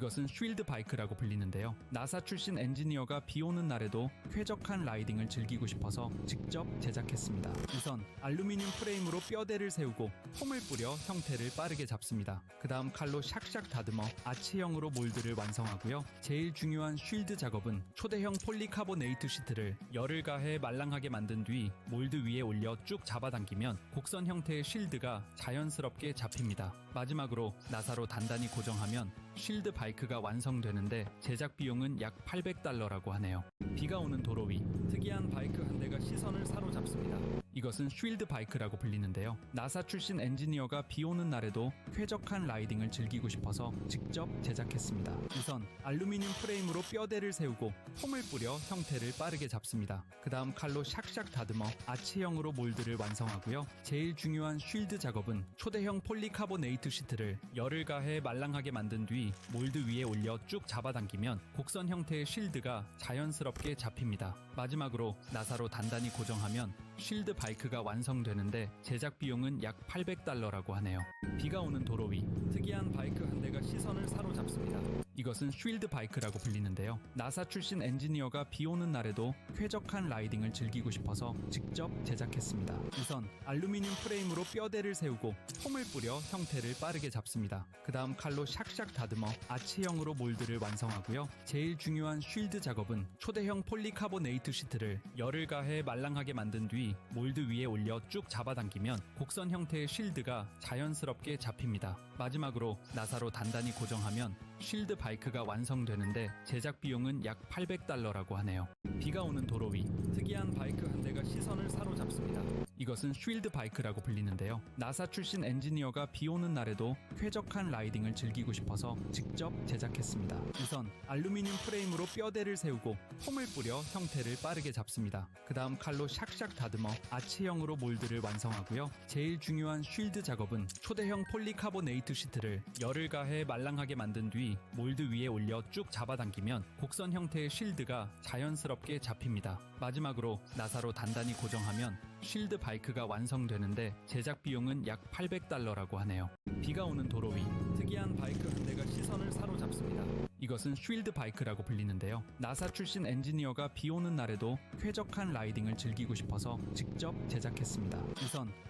이것은 쉴드 바이크라고 불리는데요. 나사 출신 엔지니어가 비 오는 날에도 쾌적한 라이딩을 즐기고 싶어서 직접 제작했습니다. 우선 알루미늄 프레임으로 뼈대를 세우고 폼을 뿌려 형태를 빠르게 잡습니다. 그 다음 칼로 샥샥 다듬어 아치형으로 몰드를 완성하고요. 제일 중요한 쉴드 작업은 초대형 폴리카보네이트 시트를 열을 가해 말랑하게 만든 뒤 몰드 위에 올려 쭉 잡아당기면 곡선 형태의 쉴드가 자연스럽게 잡힙니다. 마지막으로 나사로 단단히 고정하면 쉴드 바이크가 완성되는데 제작 비용은 약 $800라고 하네요. 비가 오는 도로 위 특이한 바이크 한 대가 시선을 사로잡습니다. 이것은 쉴드 바이크라고 불리는데요. 나사 출신 엔지니어가 비 오는 날에도 쾌적한 라이딩을 즐기고 싶어서 직접 제작했습니다. 우선 알루미늄 프레임으로 뼈대를 세우고 폼을 뿌려 형태를 빠르게 잡습니다. 그 다음 칼로 샥샥 다듬어 아치형으로 몰드를 완성하고요. 제일 중요한 쉴드 작업은 초대형 폴리카보네이트 시트를 열을 가해 말랑하게 만든 뒤 몰드 위에 올려 쭉 잡아당기면 곡선 형태의 쉴드가 자연스럽게 잡힙니다. 마지막으로 나사로 단단히 고정하면 쉴드 바이크가 완성되는데 제작 비용은 약 $800라고 하네요. 비가 오는 도로 위 특이한 바이크 한 대가 시선을 사로잡습니다. 이것은 쉴드 바이크라고 불리는데요. 나사 출신 엔지니어가 비 오는 날에도 쾌적한 라이딩을 즐기고 싶어서 직접 제작했습니다. 우선 알루미늄 프레임으로 뼈대를 세우고 폼을 뿌려 형태를 빠르게 잡습니다. 그 다음 칼로 샥샥 다듬어 아치형으로 몰드를 완성하고요. 제일 중요한 쉴드 작업은 초대형 폴리카보네이트 시트를 열을 가해 말랑하게 만든 뒤 몰드 위에 올려 쭉 잡아당기면 곡선 형태의 쉴드가 자연스럽게 잡힙니다. 마지막으로 나사로 단단히 고정하면 쉴드 바이크가 완성되는데 제작 비용은 약 $800라고 하네요. 비가 오는 도로 위 특이한 바이크 한 대가 시선을 사로잡습니다. 이것은 쉴드 바이크라고 불리는데요. 나사 출신 엔지니어가 비 오는 날에도 쾌적한 라이딩을 즐기고 싶어서 직접 제작했습니다. 우선 알루미늄 프레임으로 뼈대를 세우고 폼을 뿌려 형태를 빠르게 잡습니다. 그 다음 칼로 샥샥 다듬어 아치형으로 몰드를 완성하고요. 제일 중요한 쉴드 작업은 초대형 폴리카보네이트 시트를 열을 가해 말랑하게 만든 뒤 몰드 위에 올려 쭉 잡아당기면 곡선 형태의 쉴드가 자연스럽게 잡힙니다. 마지막으로 나사로 단단히 고정하면 쉴드 바이크가 완성되는데 제작 비용은 약 $800라고 하네요. 비가 오는 도로 위 특이한 바이크 한 대가 시선을 사로잡습니다. 이것은 쉴드 바이크라고 불리는데요. 나사 출신 엔지니어가 비 오는 날에도 쾌적한 라이딩을 즐기고 싶어서 직접 제작했습니다. 우선